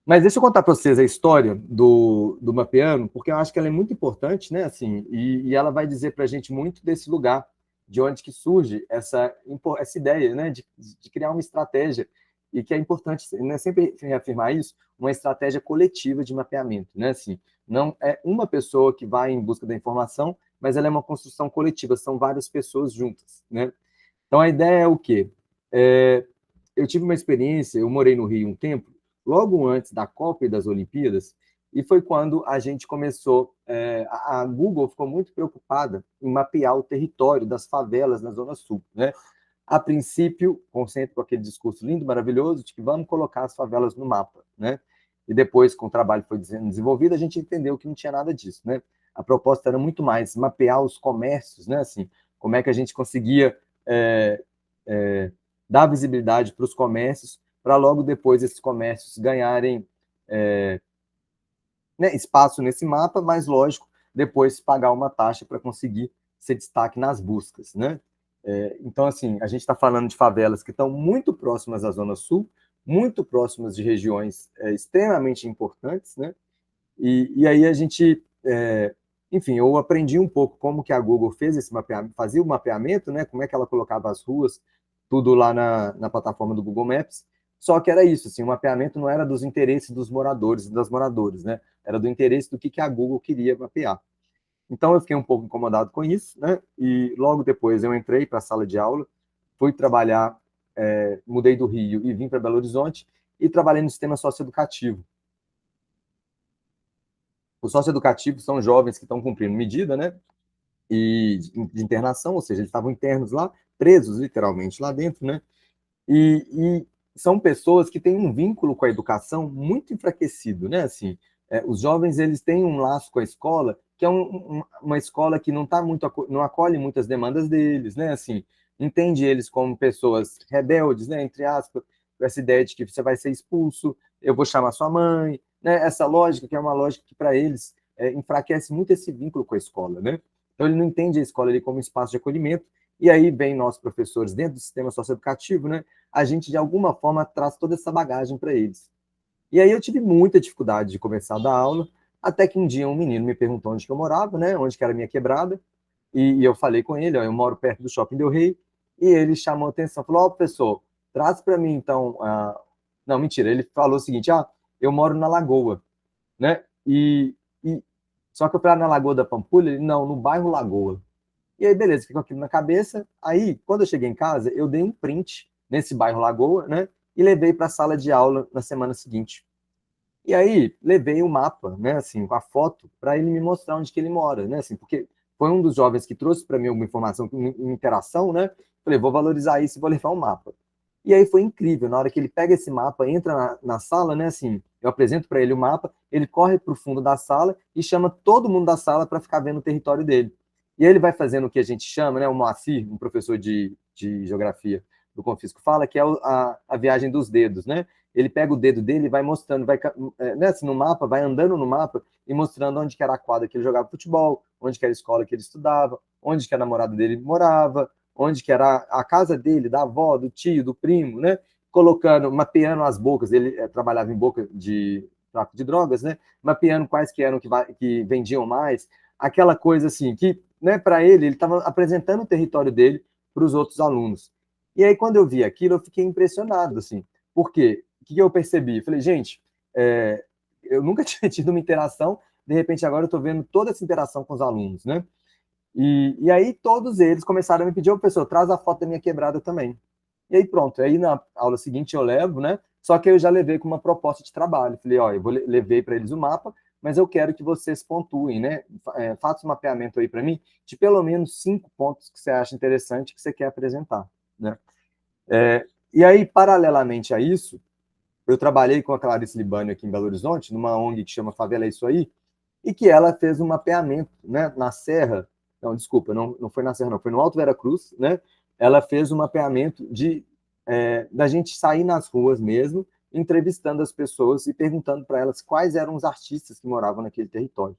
Mas deixa eu contar para vocês a história do Mapeano, porque eu acho que ela é muito importante, né? Assim, e ela vai dizer para a gente muito desse lugar, de onde que surge essa ideia, né? De criar uma estratégia, e que é importante, né, sempre reafirmar isso, uma estratégia coletiva de mapeamento, né? Assim, não é uma pessoa que vai em busca da informação, mas ela é uma construção coletiva, são várias pessoas juntas, né? Então a ideia é o quê? Eu tive uma experiência, eu morei no Rio um tempo, logo antes da Copa e das Olimpíadas, e foi quando a gente começou, a Google ficou muito preocupada em mapear o território das favelas na Zona Sul, né? A princípio, sempre com aquele discurso lindo, maravilhoso, de que vamos colocar as favelas no mapa, né? E depois, com o trabalho que foi desenvolvido, a gente entendeu que não tinha nada disso, né? A proposta era muito mais mapear os comércios, né? Assim, como é que a gente conseguia dar visibilidade para os comércios, para logo depois esses comércios ganharem né, espaço nesse mapa, mas, lógico, depois pagar uma taxa para conseguir ser destaque nas buscas, né? Então, assim, a gente está falando de favelas que estão muito próximas da Zona Sul, muito próximas de regiões extremamente importantes, né? E aí a gente, enfim, eu aprendi um pouco como que a Google fez esse mapeamento, fazia o mapeamento, né? Como é que ela colocava as ruas, tudo lá na plataforma do Google Maps. Só que era isso, assim, o mapeamento não era dos interesses dos moradores e das moradoras, né? Era do interesse do que a Google queria mapear. Então eu fiquei um pouco incomodado com isso, né? E logo depois eu entrei para a sala de aula, fui trabalhar, mudei do Rio e vim para Belo Horizonte e trabalhei no sistema socioeducativo. O socioeducativo são jovens que estão cumprindo medida, né? E de internação, ou seja, eles estavam internos lá, presos literalmente lá dentro, né? E são pessoas que têm um vínculo com a educação muito enfraquecido, né? Assim, os jovens eles têm um laço com a escola que é uma escola que não tá muito não acolhe muitas demandas deles, né? Assim, entende eles como pessoas rebeldes, né? Entre aspas, com essa ideia de que você vai ser expulso, eu vou chamar sua mãe, né? Essa lógica que é uma lógica que para eles enfraquece muito esse vínculo com a escola, né? Então ele não entende a escola ali como espaço de acolhimento. E aí vem nós professores dentro do sistema socioeducativo, né? A gente de alguma forma traz toda essa bagagem para eles. E aí eu tive muita dificuldade de começar a dar aula, até que um dia um menino me perguntou onde que eu morava, né? Onde que era a minha quebrada, e eu falei com ele, ó, eu moro perto do Shopping Del Rey, e ele chamou a atenção, falou, ó, professor, traz para mim então, não, mentira, ele falou o seguinte, eu moro na Lagoa, né? Só que eu falei, na Lagoa da Pampulha? Ele, não, no bairro Lagoa. E aí, beleza, ficou aquilo na cabeça. Aí, quando eu cheguei em casa, eu dei um print nesse bairro Lagoa, né? E levei para a sala de aula na semana seguinte. E aí, levei o mapa, né? Assim, com a foto, para ele me mostrar onde que ele mora, né? Assim, porque foi um dos jovens que trouxe para mim alguma informação, uma interação, né? Falei, vou valorizar isso e vou levar um mapa. E aí foi incrível, na hora que ele pega esse mapa, entra na sala, né? Assim, eu apresento para ele o mapa, ele corre para o fundo da sala e chama todo mundo da sala para ficar vendo o território dele. E aí ele vai fazendo o que a gente chama, né? O Moacir, um professor de geografia do Confisco, fala que é a viagem dos dedos, né? Ele pega o dedo dele e vai mostrando, né, assim, no mapa, vai andando no mapa e mostrando onde que era a quadra que ele jogava futebol, onde que era a escola que ele estudava, onde que a namorada dele morava, onde que era a casa dele, da avó, do tio, do primo, né? Colocando, mapeando as bocas, ele trabalhava em boca de tráfico de drogas, né? Mapeando quais que eram que vendiam mais, aquela coisa assim, que, né, para ele estava apresentando o território dele para os outros alunos. E aí, quando eu vi aquilo, eu fiquei impressionado, assim, porque o que eu percebi? Falei, gente, eu nunca tinha tido uma interação, de repente agora eu estou vendo toda essa interação com os alunos, né? E aí todos eles começaram a me pedir, professor, traz a foto da minha quebrada também. E aí pronto, aí na aula seguinte eu levo, né? Só que eu já levei com uma proposta de trabalho. Falei, ó, eu levei para eles o mapa, mas eu quero que vocês pontuem, né? Faça um mapeamento aí para mim de pelo menos 5 pontos que você acha interessante que você quer apresentar, né? E aí, paralelamente a isso, eu trabalhei com a Clarice Libânio aqui em Belo Horizonte, numa ONG que chama Favela É Isso Aí, e que ela fez um mapeamento, né, na Serra, não, desculpa, não foi na Serra, não, foi no Alto Vera Cruz, né? Ela fez um mapeamento da gente sair nas ruas mesmo, entrevistando as pessoas e perguntando para elas quais eram os artistas que moravam naquele território.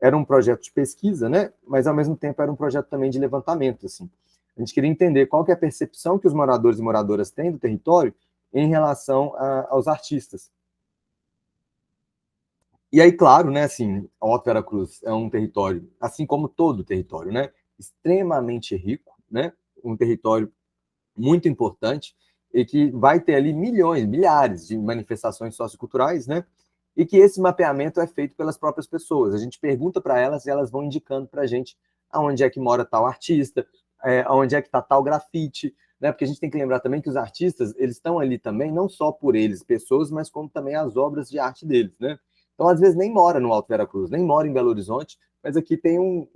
Era um projeto de pesquisa, né? Mas ao mesmo tempo era um projeto também de levantamento, assim. A gente queria entender qual que é a percepção que os moradores e moradoras têm do território em relação aos artistas. E aí, claro, né, assim, a Alto Vera Cruz é um território, assim como todo território, né, extremamente rico, né, um território muito importante e que vai ter ali milhões, milhares de manifestações socioculturais, né, e que esse mapeamento é feito pelas próprias pessoas. A gente pergunta para elas e elas vão indicando para a gente aonde é que mora tal artista, aonde é que está tal grafite, né, porque a gente tem que lembrar também que os artistas, eles estão ali também, não só por eles, pessoas, mas como também as obras de arte deles, né. Então, às vezes, nem mora no Alto Vera Cruz, nem mora em Belo Horizonte, mas aqui tem um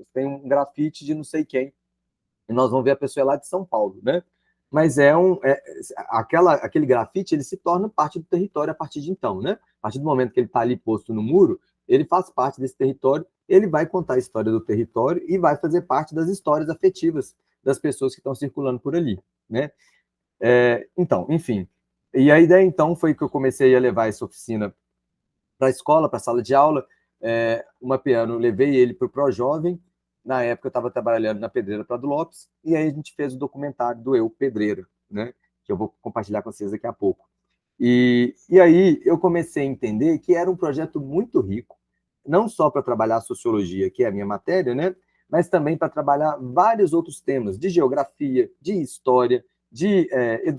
grafite de não sei quem. E nós vamos ver a pessoa lá de São Paulo, né? Mas aquele grafite, ele se torna parte do território a partir de então, né? A partir do momento que ele está ali posto no muro, ele faz parte desse território, ele vai contar a história do território e vai fazer parte das histórias afetivas das pessoas que estão circulando por ali, né? Então, enfim. E a ideia, então, foi que eu comecei a levar essa oficina para a escola, para a sala de aula, uma piano, levei ele para o ProJovem, Na época eu estava trabalhando na Pedreira Prado Lopes, e aí a gente fez o documentário do Eu Pedreira, né? Que eu vou compartilhar com vocês daqui a pouco. E aí eu comecei a entender que era um projeto muito rico, não só para trabalhar a sociologia, que é a minha matéria, né? Mas também para trabalhar vários outros temas, de geografia, de história,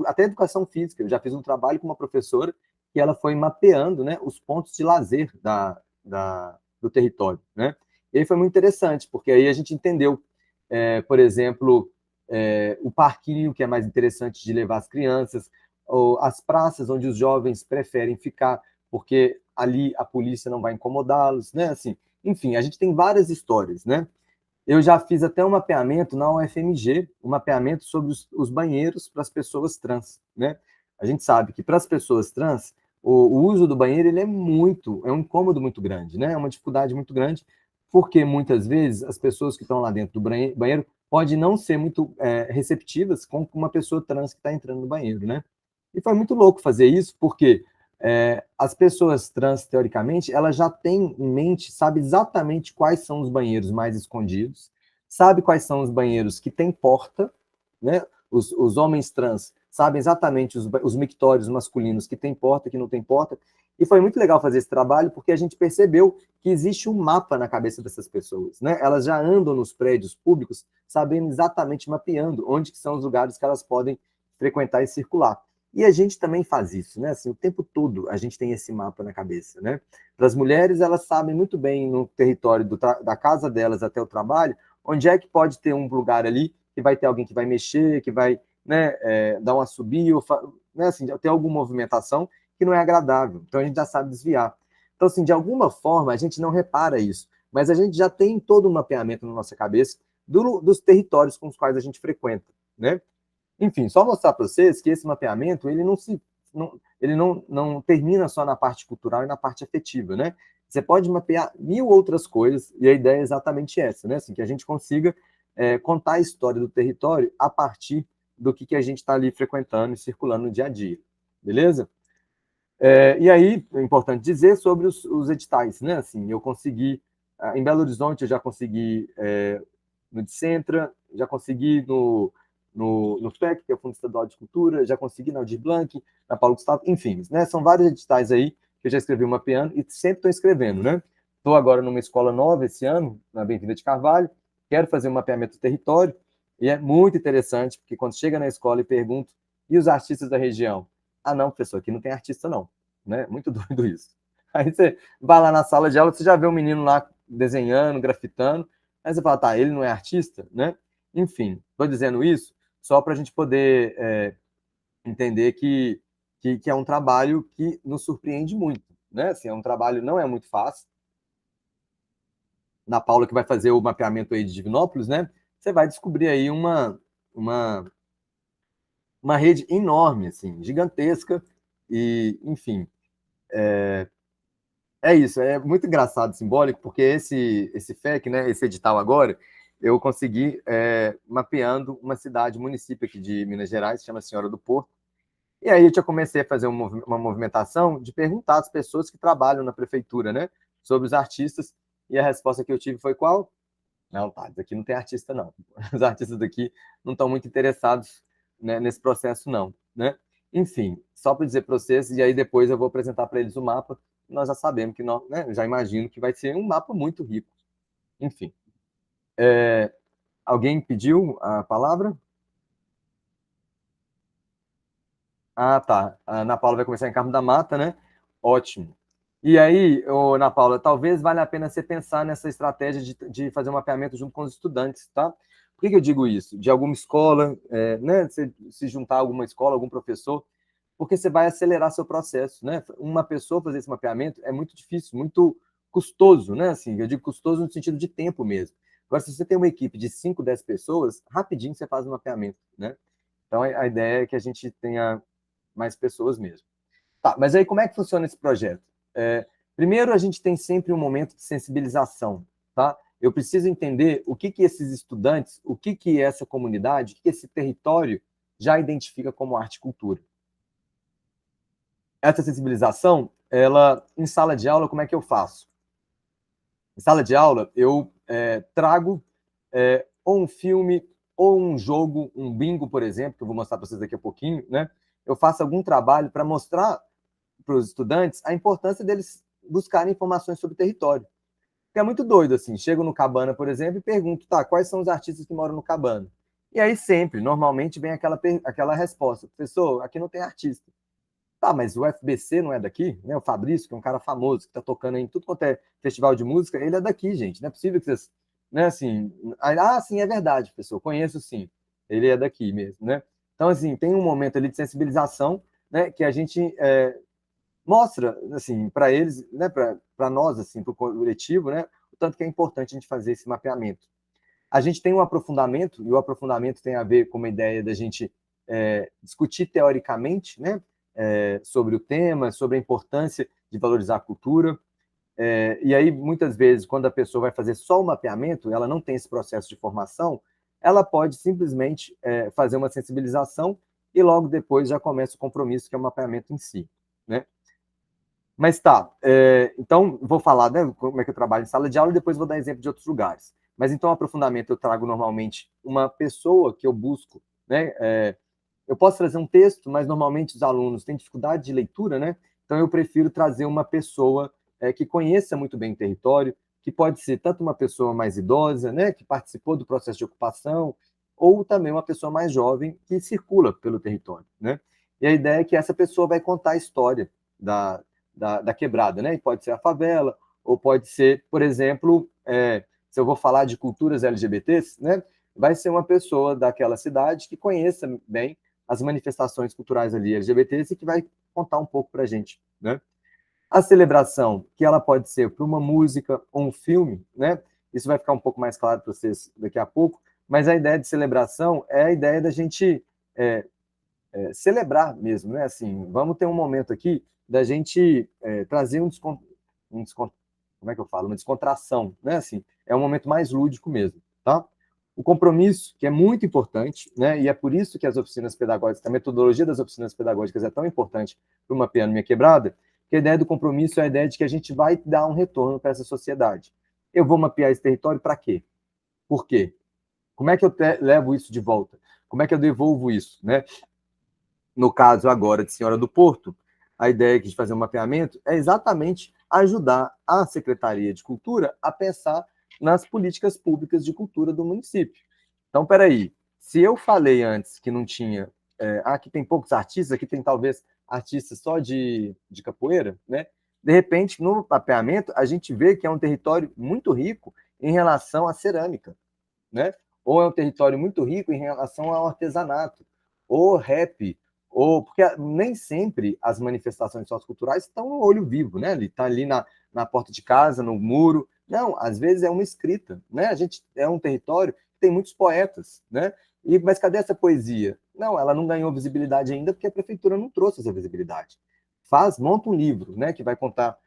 até educação física. Eu já fiz um trabalho com uma professora que ela foi mapeando, né, os pontos de lazer do território, né? E aí foi muito interessante, porque aí a gente entendeu, por exemplo, o parquinho, que é mais interessante de levar as crianças, ou as praças onde os jovens preferem ficar, porque ali a polícia não vai incomodá-los, né? Assim, enfim, a gente tem várias histórias, né? Eu já fiz até um mapeamento na UFMG, um mapeamento sobre os banheiros para as pessoas trans, né? A gente sabe que para as pessoas trans, o uso do banheiro ele é um incômodo muito grande, né? É uma dificuldade muito grande, porque muitas vezes as pessoas que estão lá dentro do banheiro podem não ser muito receptivas com uma pessoa trans que está entrando no banheiro, né? E foi muito louco fazer isso, porque as pessoas trans, teoricamente, elas já têm em mente, sabe exatamente quais são os banheiros mais escondidos, sabe quais são os banheiros que têm porta, né? Os homens trans sabem exatamente os mictórios masculinos que têm porta, que não têm porta. E foi muito legal fazer esse trabalho, porque a gente percebeu que existe um mapa na cabeça dessas pessoas, né? Elas já andam nos prédios públicos sabendo exatamente, mapeando onde que são os lugares que elas podem frequentar e circular. E a gente também faz isso, né? Assim, o tempo todo a gente tem esse mapa na cabeça, né? Para as mulheres, elas sabem muito bem no território da casa delas até o trabalho, onde é que pode ter um lugar ali que vai ter alguém que vai mexer, que vai, né, dar um assobio, né, assim, ter alguma movimentação que não é agradável. Então a gente já sabe desviar. Então, assim, de alguma forma a gente não repara isso, mas a gente já tem todo um mapeamento na nossa cabeça dos territórios com os quais a gente frequenta, né? Enfim, só mostrar para vocês que esse mapeamento ele não termina só na parte cultural e na parte afetiva, né? Você pode mapear 1000 outras coisas, e a ideia é exatamente essa, né? Assim, que a gente consiga contar a história do território a partir do que a gente está ali frequentando e circulando no dia a dia, beleza? E aí, é importante dizer sobre os editais, né? Assim, eu consegui, em Belo Horizonte, eu já consegui no Dicentra, já consegui no FEC, que é o Fundo Estadual de Cultura, já consegui na Aldir Blanc, na Paulo Gustavo, enfim, né? São vários editais aí que eu já escrevi mapeando e sempre estou escrevendo, né? Estou agora numa escola nova esse ano, na Bem-vinda de Carvalho, quero fazer um mapeamento do território, e é muito interessante, porque quando chega na escola e pergunto, e os artistas da região? Ah, não, professor, aqui não tem artista, não. Né? Muito doido isso. Aí você vai lá na sala de aula, você já vê um menino lá desenhando, grafitando, aí você fala, tá, ele não é artista, né? Enfim, estou dizendo isso só para a gente poder entender que é um trabalho que nos surpreende muito, né? Assim, é um trabalho, não é muito fácil. Na Paula, que vai fazer o mapeamento aí de Divinópolis, né? Você vai descobrir aí uma rede enorme, assim, gigantesca, e, enfim, é isso, é muito engraçado, simbólico, porque esse FEC, né, esse edital agora, eu consegui mapeando uma cidade, um município aqui de Minas Gerais, chama Senhora do Porto, e aí eu já comecei a fazer uma movimentação de perguntar às pessoas que trabalham na prefeitura, né, sobre os artistas, e a resposta que eu tive foi qual? Não, tá, daqui não tem artista, não. Os artistas daqui não estão muito interessados, né, nesse processo, não, né? Enfim, só para dizer para vocês, e aí depois eu vou apresentar para eles o mapa, nós já sabemos que, nós, né, já imagino que vai ser um mapa muito rico. Enfim. Alguém pediu a palavra? Ah, tá. A Ana Paula vai começar em Carmo da Mata, né? Ótimo. E aí, Ana Paula, talvez valha a pena você pensar nessa estratégia de fazer um mapeamento junto com os estudantes, tá? Por que eu digo isso? De alguma escola, né? Você se juntar a alguma escola, algum professor, porque você vai acelerar seu processo, né? Uma pessoa fazer esse mapeamento é muito difícil, muito custoso, né? Assim, eu digo custoso no sentido de tempo mesmo. Agora, se você tem uma equipe de 5, 10 pessoas, rapidinho você faz o mapeamento, né? Então, a ideia é que a gente tenha mais pessoas mesmo. Tá, mas aí como é que funciona esse projeto? Primeiro, a gente tem sempre um momento de sensibilização, tá? Eu preciso entender o que esses estudantes, o que essa comunidade, o que esse território já identifica como arte e cultura. Essa sensibilização, ela, em sala de aula, como é que eu faço? Em sala de aula, eu trago ou um filme, ou um jogo, um bingo, por exemplo, que eu vou mostrar para vocês daqui a pouquinho, né? Eu faço algum trabalho para mostrar para os estudantes a importância deles buscarem informações sobre o território. Porque é muito doido, assim, chego no Cabana, por exemplo, e pergunto, tá, quais são os artistas que moram no Cabana? E aí sempre, normalmente, vem aquela resposta, professor, aqui não tem artista. Tá, mas o FBC não é daqui? Né? O Fabrício, que é um cara famoso, que está tocando em tudo quanto é festival de música, ele é daqui, gente. Não é possível que vocês... Né, assim, sim, é verdade, professor, conheço sim. Ele é daqui mesmo, né? Então, assim, tem um momento ali de sensibilização, né, que a gente mostra, assim, para eles, né, para nós, assim, para o coletivo, né, o tanto que é importante a gente fazer esse mapeamento. A gente tem um aprofundamento, e o aprofundamento tem a ver com uma ideia da gente discutir teoricamente, né, sobre o tema, sobre a importância de valorizar a cultura. E aí, muitas vezes, quando a pessoa vai fazer só o mapeamento, ela não tem esse processo de formação, ela pode simplesmente fazer uma sensibilização e logo depois já começa o compromisso, que é o mapeamento em si, né? Mas tá, então vou falar, né, como é que eu trabalho em sala de aula e depois vou dar exemplo de outros lugares. Mas então, aprofundamento, eu trago normalmente uma pessoa que eu busco, né? Eu posso trazer um texto, mas normalmente os alunos têm dificuldade de leitura, né? Então eu prefiro trazer uma pessoa que conheça muito bem o território, que pode ser tanto uma pessoa mais idosa, né, que participou do processo de ocupação, ou também uma pessoa mais jovem que circula pelo território, né? E a ideia é que essa pessoa vai contar a história da quebrada, né? E pode ser a favela, ou pode ser, por exemplo, se eu vou falar de culturas LGBTs, né, vai ser uma pessoa daquela cidade que conheça bem as manifestações culturais ali LGBTs e que vai contar um pouco para a gente, né? A celebração, que ela pode ser para uma música ou um filme, né? Isso vai ficar um pouco mais claro para vocês daqui a pouco, mas a ideia de celebração é a ideia da gente celebrar mesmo, né? Assim, vamos ter um momento aqui da gente trazer como é que eu falo? Uma descontração, né? Assim, é um momento mais lúdico mesmo, tá? O compromisso, que é muito importante, né? E é por isso que as oficinas pedagógicas, a metodologia das oficinas pedagógicas é tão importante para o Mapeando Minha Quebrada, que a ideia do compromisso é a ideia de que a gente vai dar um retorno para essa sociedade. Eu vou mapear esse território para quê? Por quê? Como é que eu levo isso de volta? Como é que eu devolvo isso, né? No caso agora de Senhora do Porto, a ideia de fazer um mapeamento é exatamente ajudar a Secretaria de Cultura a pensar nas políticas públicas de cultura do município. Então, peraí, se eu falei antes que não tinha... aqui tem poucos artistas, aqui tem talvez artistas só de capoeira, né? De repente, no mapeamento, a gente vê que é um território muito rico em relação à cerâmica, né? Ou é um território muito rico em relação ao artesanato, ou rap, ou porque nem sempre as manifestações socioculturais estão no olho vivo, né? Ele está ali na porta de casa, no muro. Não, às vezes é uma escrita, né? A gente é um território que tem muitos poetas, né? Mas cadê essa poesia? Não, ela não ganhou visibilidade ainda porque a prefeitura não trouxe essa visibilidade. Monta um livro, né? Que vai contar,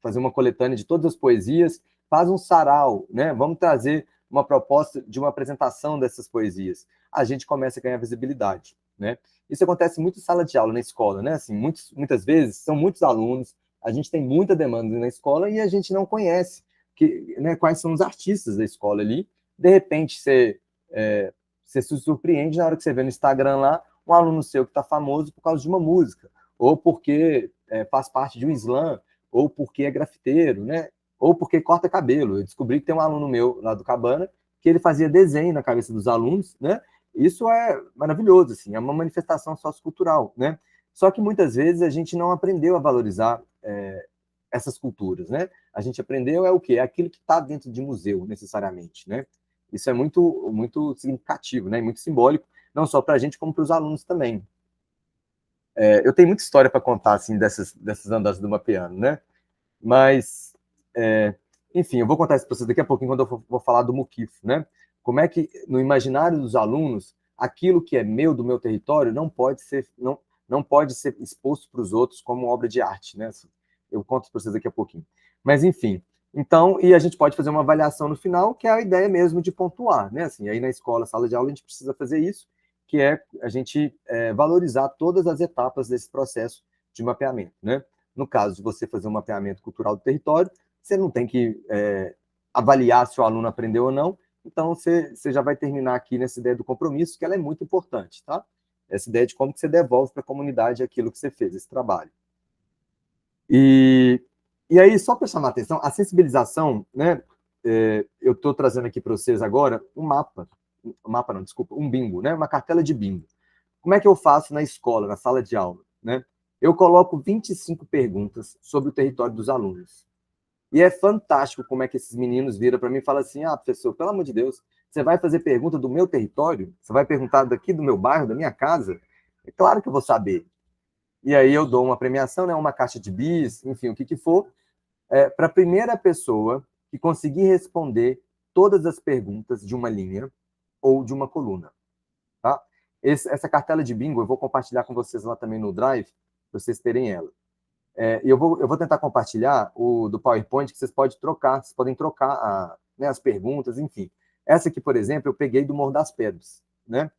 fazer uma coletânea de todas as poesias, faz um sarau, né? Vamos trazer uma proposta de uma apresentação dessas poesias. A gente começa a ganhar visibilidade, né? Isso acontece muito em sala de aula, na escola, né? Assim, muitas vezes, são muitos alunos, a gente tem muita demanda na escola e a gente não conhece quais são os artistas da escola ali. De repente, você se surpreende na hora que você vê no Instagram lá um aluno seu que está famoso por causa de uma música, ou porque faz parte de um slam, ou porque é grafiteiro, né? Ou porque corta cabelo. Eu descobri que tem um aluno meu lá do Cabana que ele fazia desenho na cabeça dos alunos, né? Isso é maravilhoso, assim, é uma manifestação sociocultural, né? Só que muitas vezes a gente não aprendeu a valorizar essas culturas, né? A gente aprendeu o quê? É aquilo que está dentro de museu, necessariamente, né? Isso é muito, muito significativo, né? Muito simbólico, não só para a gente, como para os alunos também. Eu tenho muita história para contar, assim, dessas andadas do Mapeando, né? Mas, enfim, eu vou contar isso para vocês daqui a pouquinho, quando eu vou falar do Muquifo, né? Como é que, no imaginário dos alunos, aquilo que é meu, do meu território, não pode ser exposto para os outros como obra de arte, né? Eu conto para vocês daqui a pouquinho. Mas, enfim, então, e a gente pode fazer uma avaliação no final, que é a ideia mesmo de pontuar, né? Assim, aí na escola, sala de aula, a gente precisa fazer isso, que é a gente valorizar todas as etapas desse processo de mapeamento, né? No caso de você fazer um mapeamento cultural do território, você não tem que avaliar se o aluno aprendeu ou não, Então, você já vai terminar aqui nessa ideia do compromisso, que ela é muito importante, tá? Essa ideia de como que você devolve para a comunidade aquilo que você fez, esse trabalho. E aí, só para chamar a atenção, a sensibilização, né? Eu estou trazendo aqui para vocês agora um bingo, né? Uma cartela de bingo. Como é que eu faço na escola, na sala de aula, né? Eu coloco 25 perguntas sobre o território dos alunos. E é fantástico como é que esses meninos viram para mim e falam assim, professor, pelo amor de Deus, você vai fazer pergunta do meu território? Você vai perguntar daqui do meu bairro, da minha casa? É claro que eu vou saber. E aí eu dou uma premiação, né, uma caixa de bis, enfim, o que for, para a primeira pessoa que conseguir responder todas as perguntas de uma linha ou de uma coluna. Tá? Essa cartela de bingo eu vou compartilhar com vocês lá também no Drive, para vocês terem ela. Eu vou tentar compartilhar o do PowerPoint, que vocês podem trocar né, as perguntas, enfim. Essa aqui, por exemplo, eu peguei do Morro das Pedras, né?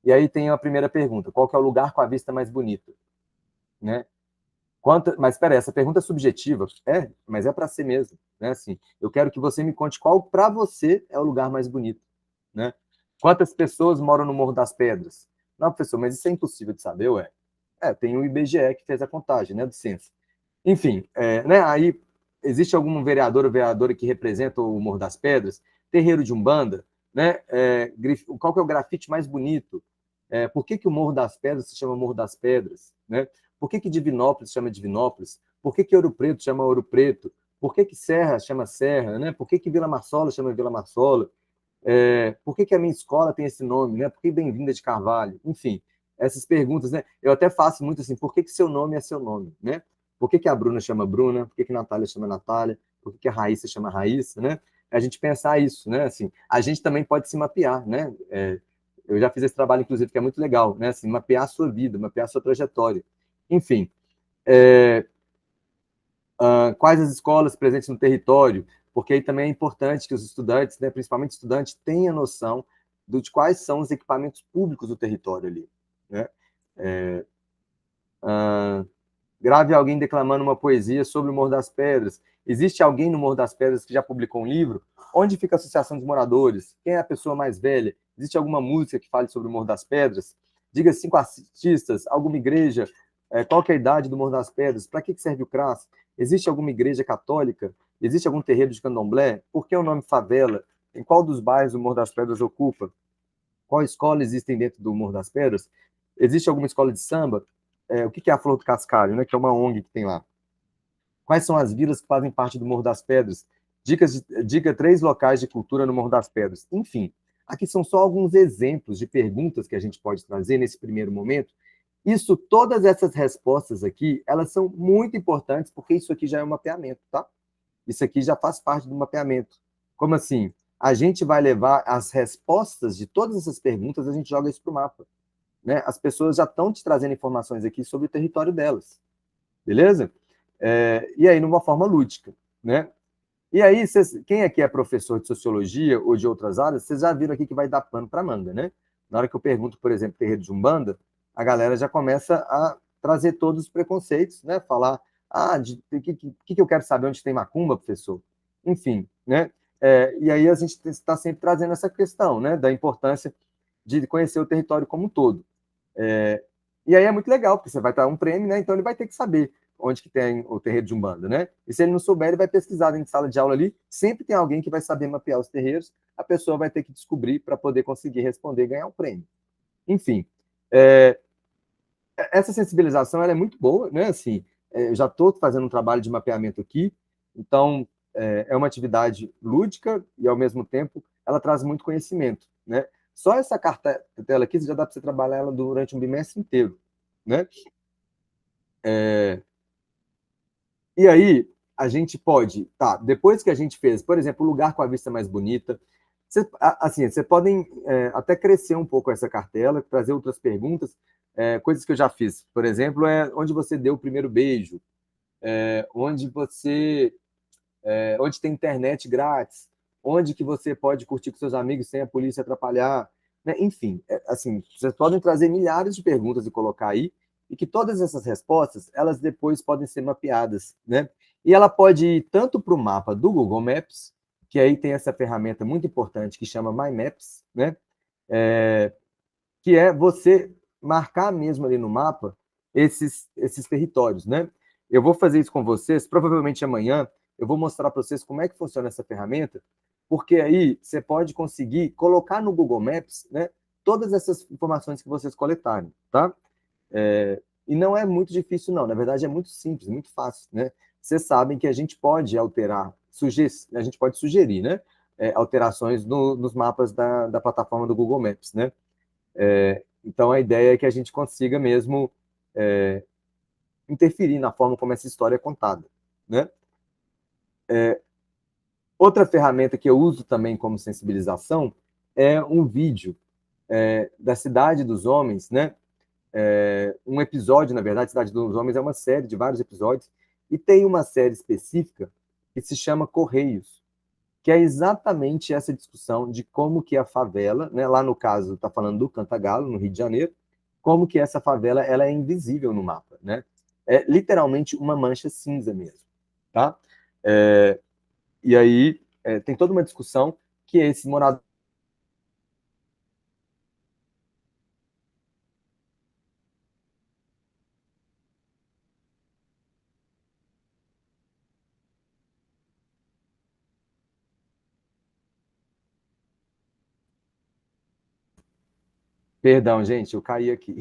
E aí tem a primeira pergunta, qual que é o lugar com a vista mais bonita? Né? Mas espera aí, essa pergunta é subjetiva? Mas é para ser mesmo, né? Assim, eu quero que você me conte qual para você é o lugar mais bonito, né? Quantas pessoas moram no Morro das Pedras? Não, professor, mas isso é impossível de saber, ué. Tem o IBGE que fez a contagem, né, do censo. Enfim, né, aí existe algum vereador ou vereadora que representa o Morro das Pedras? Terreiro de Umbanda, né? Qual que é o grafite mais bonito? Por que o Morro das Pedras se chama Morro das Pedras? Né? Por que Divinópolis chama Divinópolis? Por que Ouro Preto chama Ouro Preto? Por que Serra chama Serra? Né? Por que Vila Marsola chama Vila Marsola? Por que a minha escola tem esse nome? Né? Por que Bem-vinda de Carvalho? Enfim, essas perguntas, né? Eu até faço muito assim, por que seu nome é seu nome? Né? Por que a Bruna chama Bruna? Por que a Natália chama Natália? Por que a Raíssa chama Raíssa? Né? A gente pensar isso, né? Assim, a gente também pode se mapear, né? Eu já fiz esse trabalho, inclusive, que é muito legal, né? Assim, mapear a sua vida, mapear a sua trajetória. Enfim, quais as escolas presentes no território? Porque aí também é importante que os estudantes, né, principalmente estudantes, tenham noção de quais são os equipamentos públicos do território ali. Né? Grave alguém declamando uma poesia sobre o Morro das Pedras. Existe alguém no Morro das Pedras que já publicou um livro? Onde fica a Associação dos Moradores? Quem é a pessoa mais velha? Existe alguma música que fale sobre o Morro das Pedras? Diga 5 artistas, alguma igreja? Qual que é a idade do Morro das Pedras? Para que serve o CRAS? Existe alguma igreja católica? Existe algum terreiro de candomblé? Por que o nome favela? Em qual dos bairros o Morro das Pedras ocupa? Qual escola existem dentro do Morro das Pedras? Existe alguma escola de samba? O que é a Flor do Cascalho, né? Que é uma ONG que tem lá. Quais são as vilas que fazem parte do Morro das Pedras? Diga 3 locais de cultura no Morro das Pedras. Enfim, aqui são só alguns exemplos de perguntas que a gente pode trazer nesse primeiro momento. Todas essas respostas aqui, elas são muito importantes, porque isso aqui já é um mapeamento, tá? Isso aqui já faz parte do mapeamento. Como assim? A gente vai levar as respostas de todas essas perguntas, a gente joga isso para o mapa. Né? As pessoas já estão te trazendo informações aqui sobre o território delas. Beleza? E aí, numa forma lúdica. Né? E aí, quem aqui é professor de sociologia ou de outras áreas, vocês já viram aqui que vai dar pano para manga, né? Na hora que eu pergunto, por exemplo, terreiro de Umbanda, a galera já começa a trazer todos os preconceitos, né? Falar, que eu quero saber onde tem macumba, professor? Enfim, né? E aí a gente está sempre trazendo essa questão, né? Da importância de conhecer o território como um todo. E aí é muito legal, porque você vai dar um prêmio, né? Então ele vai ter que saber onde que tem o terreiro de Umbanda, né? E se ele não souber, ele vai pesquisar dentro de sala de aula ali, sempre tem alguém que vai saber mapear os terreiros, a pessoa vai ter que descobrir para poder conseguir responder e ganhar um prêmio. Enfim, essa sensibilização ela é muito boa, né? Assim, eu já estou fazendo um trabalho de mapeamento aqui, então é uma atividade lúdica e, ao mesmo tempo, ela traz muito conhecimento, né? Só essa cartela aqui, já dá para você trabalhar ela durante um bimestre inteiro, né? E aí, a gente pode, depois que a gente fez, por exemplo, o lugar com a vista mais bonita, vocês podem até crescer um pouco essa cartela, trazer outras perguntas, coisas que eu já fiz. Por exemplo, onde você deu o primeiro beijo, onde tem internet grátis, onde que você pode curtir com seus amigos sem a polícia atrapalhar, né? Enfim, assim, vocês podem trazer milhares de perguntas e colocar aí, e que todas essas respostas, elas depois podem ser mapeadas, né? E ela pode ir tanto para o mapa do Google Maps, que aí tem essa ferramenta muito importante que chama My Maps, né? Que é você marcar mesmo ali no mapa esses territórios, né? Eu vou fazer isso com vocês, provavelmente amanhã, eu vou mostrar para vocês como é que funciona essa ferramenta, porque aí você pode conseguir colocar no Google Maps, né, todas essas informações que vocês coletarem, tá? E não é muito difícil, não. Na verdade, é muito simples, muito fácil, né? Vocês sabem que a gente pode alterar, a gente pode sugerir, né, alterações nos mapas da plataforma do Google Maps, né? Então, a ideia é que a gente consiga mesmo interferir na forma como essa história é contada, né? Outra ferramenta que eu uso também como sensibilização é um vídeo da Cidade dos Homens, né? Um episódio, na verdade, Cidade dos Homens é uma série de vários episódios, e tem uma série específica que se chama Correios, que é exatamente essa discussão de como que a favela, né, lá no caso está falando do Cantagalo, no Rio de Janeiro, como que essa favela ela é invisível no mapa, né? É literalmente uma mancha cinza mesmo, tá? E aí tem toda uma discussão que esses moradores... Perdão, gente, eu caí aqui.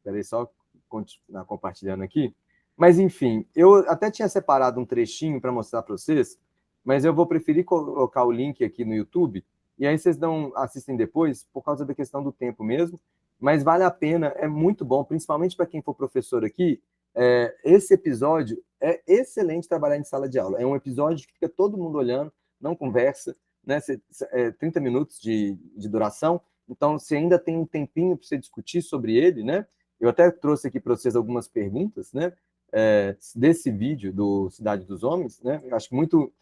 Peraí, só continuar compartilhando aqui. Mas, enfim, eu até tinha separado um trechinho para mostrar para vocês, mas eu vou preferir colocar o link aqui no YouTube, e aí vocês assistem depois, por causa da questão do tempo mesmo, mas vale a pena, é muito bom, principalmente para quem for professor aqui. Esse episódio é excelente trabalhar em sala de aula. É um episódio que fica todo mundo olhando, não conversa, né? 30 minutos de duração, então você ainda tem um tempinho para você discutir sobre ele, né? Eu até trouxe aqui para vocês algumas perguntas, né? Desse vídeo do Cidade dos Homens, né? Eu acho muito...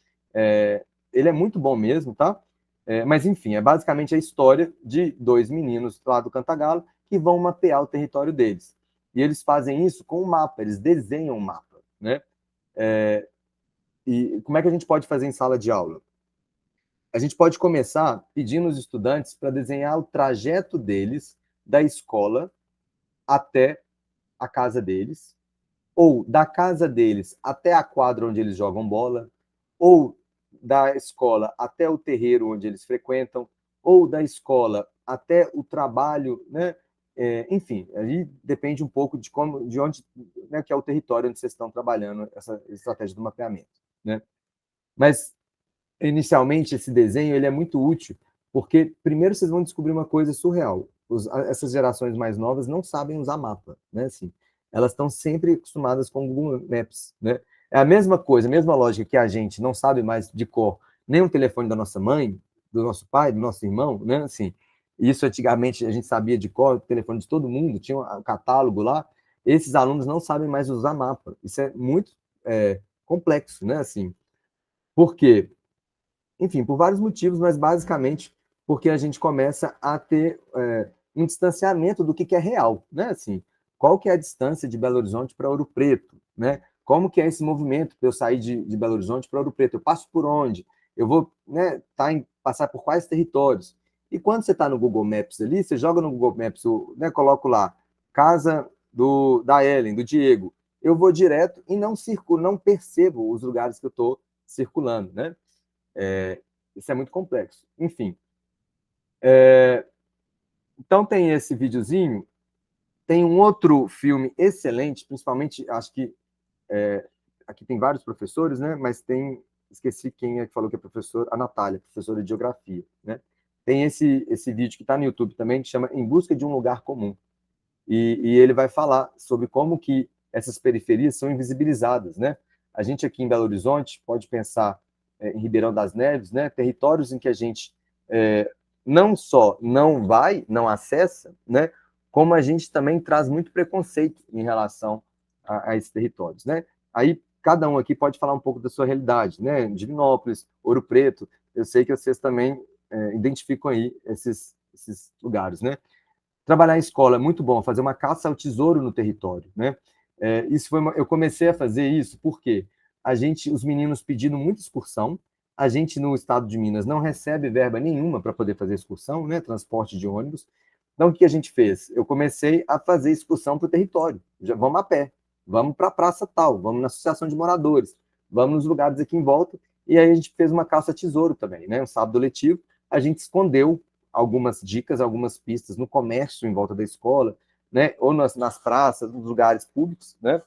ele é muito bom mesmo, tá? Mas, enfim, é basicamente a história de dois meninos lá do Cantagalo que vão mapear o território deles. E eles fazem isso com um mapa, eles desenham um mapa, né? E como é que a gente pode fazer em sala de aula? A gente pode começar pedindo aos estudantes para desenhar o trajeto deles da escola até a casa deles, ou da casa deles até a quadra onde eles jogam bola, ou da escola até o terreiro onde eles frequentam, ou da escola até o trabalho, né? Enfim, aí depende um pouco de onde, né, que é o território onde vocês estão trabalhando essa estratégia do mapeamento, né? Mas, inicialmente, esse desenho ele é muito útil, porque primeiro vocês vão descobrir uma coisa surreal. Essas gerações mais novas não sabem usar mapa, né? Assim, elas estão sempre acostumadas com o Google Maps, né? É a mesma coisa, a mesma lógica que a gente não sabe mais de cor nem o telefone da nossa mãe, do nosso pai, do nosso irmão, né? Assim, isso antigamente a gente sabia de cor, o telefone de todo mundo, tinha um catálogo lá. Esses alunos não sabem mais usar mapa. Isso é muito complexo, né? Assim, por quê? Enfim, por vários motivos, mas basicamente porque a gente começa a ter um distanciamento do que é real, né? Assim, qual que é a distância de Belo Horizonte para Ouro Preto, né? Como que é esse movimento para eu sair de Belo Horizonte para Ouro Preto? Eu passo por onde? Eu vou, né, passar por quais territórios? E quando você está no Google Maps ali, você joga no Google Maps, né, coloco lá, casa da Ellen, do Diego, eu vou direto e não circulo, não percebo os lugares que eu estou circulando, né? Isso é muito complexo. Enfim. Então tem esse videozinho. Tem um outro filme excelente, principalmente, acho que aqui tem vários professores, né? Mas esqueci quem é que falou que é professor, a Natália, professora de geografia, né? Tem esse vídeo que está no YouTube também, que chama Em Busca de um Lugar Comum. E ele vai falar sobre como que essas periferias são invisibilizadas, né? A gente aqui em Belo Horizonte pode pensar em Ribeirão das Neves, né? Territórios em que a gente não só não acessa, né? Como a gente também traz muito preconceito em relação a esses territórios, né? Aí cada um aqui pode falar um pouco da sua realidade, né? Divinópolis, Ouro Preto, eu sei que vocês também identificam aí esses lugares, né? Trabalhar em escola é muito bom, fazer uma caça ao tesouro no território, né? Eu comecei a fazer isso porque os meninos pedindo muita excursão, a gente no estado de Minas não recebe verba nenhuma para poder fazer excursão, né, transporte de ônibus. Então, o que a gente fez? Eu comecei a fazer excursão para o território. Já vamos a pé, vamos para a praça tal, vamos na associação de moradores, vamos nos lugares aqui em volta. E aí a gente fez uma caça-tesouro também, né? Um sábado letivo, a gente escondeu algumas dicas, algumas pistas no comércio em volta da escola, né? Ou nas praças, nos lugares públicos, né?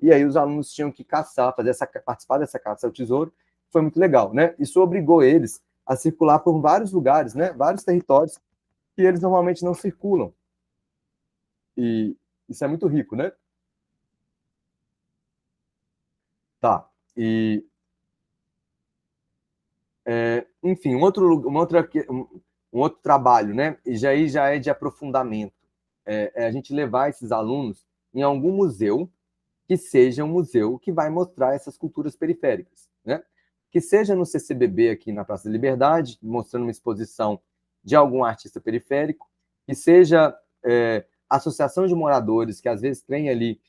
E aí os alunos tinham que caçar, participar dessa caça ao tesouro. Foi muito legal, né? Isso obrigou eles a circular por vários lugares, né? Vários territórios que eles normalmente não circulam. E isso é muito rico, né? Tá. Enfim, um outro trabalho, né? E já é de aprofundamento. A gente levar esses alunos em algum museu que seja um museu que vai mostrar essas culturas periféricas, né? Que seja no CCBB aqui na Praça da Liberdade, mostrando uma exposição de algum artista periférico, que seja associação de moradores, que às vezes tem ali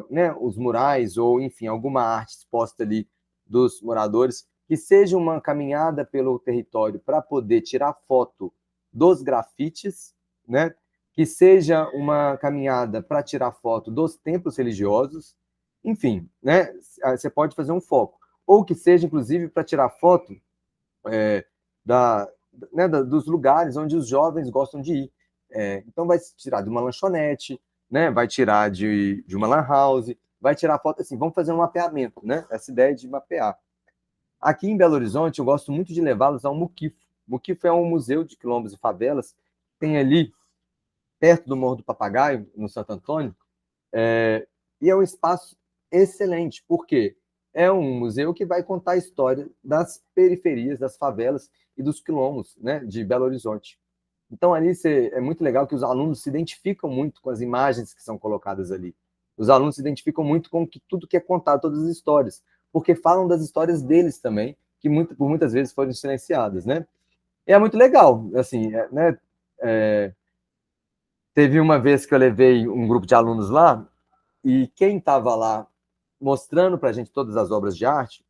né, os murais, ou, enfim, alguma arte exposta ali dos moradores, que seja uma caminhada pelo território para poder tirar foto dos grafites, né? Que seja uma caminhada para tirar foto dos templos religiosos, enfim, né? Você pode fazer um foco. Ou que seja, inclusive, para tirar foto dos lugares onde os jovens gostam de ir. Então, vai tirar de uma lanchonete, né? Vai tirar de uma lan house, vai tirar foto assim, vamos fazer um mapeamento, né? Essa ideia de mapear. Aqui em Belo Horizonte, eu gosto muito de levá-los ao Muquifo. Muquifo é um museu de quilombos e favelas, tem ali, perto do Morro do Papagaio, no Santo Antônio, e é um espaço excelente, porque é um museu que vai contar a história das periferias, das favelas e dos quilombos, né, de Belo Horizonte. Então, ali é muito legal que os alunos se identificam muito com as imagens que são colocadas ali. Os alunos se identificam muito com tudo que é contado, todas as histórias, porque falam das histórias deles também, que por muitas vezes foram silenciadas, né? E é muito legal, assim, né? Teve uma vez que eu levei um grupo de alunos lá, e quem estava lá mostrando para a gente todas as obras de arte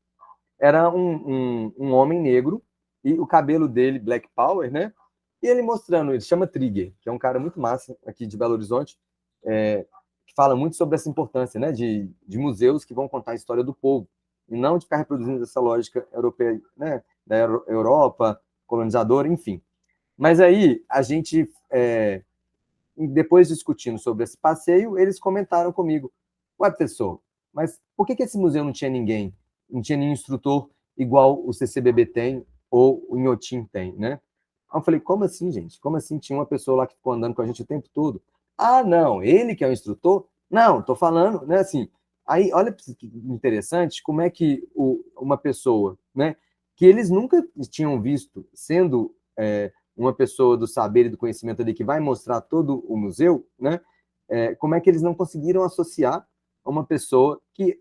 era um homem negro, e o cabelo dele, Black Power, né? E ele mostrando, ele chama Trigger, que é um cara muito massa aqui de Belo Horizonte, que fala muito sobre essa importância, né, de museus que vão contar a história do povo, e não de ficar reproduzindo essa lógica europeia, né, da Europa, colonizadora, enfim. Mas aí, a gente, depois discutindo sobre esse passeio, eles comentaram comigo, ué, professor, mas por que esse museu não tinha ninguém? Não tinha nenhum instrutor igual o CCBB tem, ou o Inhotim tem, né? Aí eu falei, como assim, gente? Como assim tinha uma pessoa lá que ficou andando com a gente o tempo todo? Ah, não, ele que é o instrutor? Não, estou falando, né, assim, aí olha que interessante como é que uma pessoa, né, que eles nunca tinham visto, sendo uma pessoa do saber e do conhecimento ali que vai mostrar todo o museu, né, como é que eles não conseguiram associar a uma pessoa que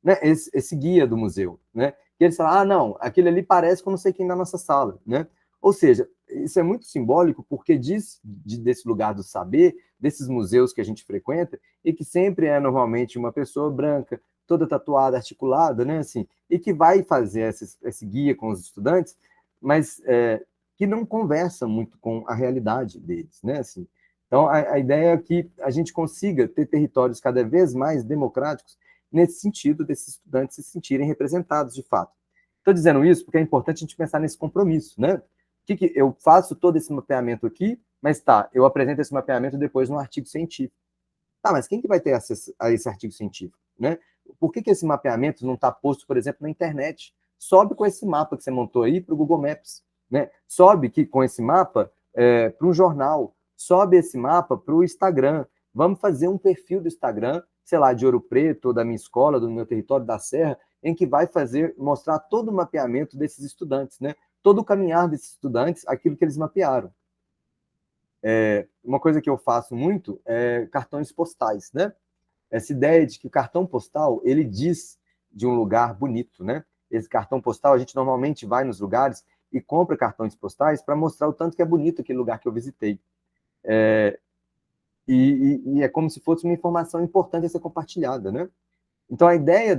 né, esse guia do museu, né, que eles falam, ah, não, aquele ali parece com não sei quem da nossa sala, né, ou seja, isso é muito simbólico porque diz desse lugar do saber, desses museus que a gente frequenta, e que sempre é normalmente uma pessoa branca, toda tatuada, articulada, né, assim, e que vai fazer esse guia com os estudantes, mas que não conversa muito com a realidade deles, né, assim. Então, a ideia é que a gente consiga ter territórios cada vez mais democráticos nesse sentido desses estudantes se sentirem representados de fato. Estou dizendo isso porque é importante a gente pensar nesse compromisso, né? Que eu faço todo esse mapeamento aqui, mas tá, eu apresento esse mapeamento depois no artigo científico. Tá, mas quem que vai ter acesso a esse artigo científico, né? Por que esse mapeamento não está posto, por exemplo, na internet? Sobe com esse mapa que você montou aí para o Google Maps, né? Sobe com esse mapa para um jornal, sobe esse mapa para o Instagram. Vamos fazer um perfil do Instagram, sei lá, de Ouro Preto, ou da minha escola, do meu território da Serra, em que vai mostrar todo o mapeamento desses estudantes, né? Todo o caminhar desses estudantes, aquilo que eles mapearam. Uma coisa que eu faço muito é cartões postais, né? Essa ideia de que o cartão postal, ele diz de um lugar bonito, né? Esse cartão postal, a gente normalmente vai nos lugares e compra cartões postais para mostrar o tanto que é bonito aquele lugar que eu visitei. E é como se fosse uma informação importante a ser compartilhada, né? Então, a ideia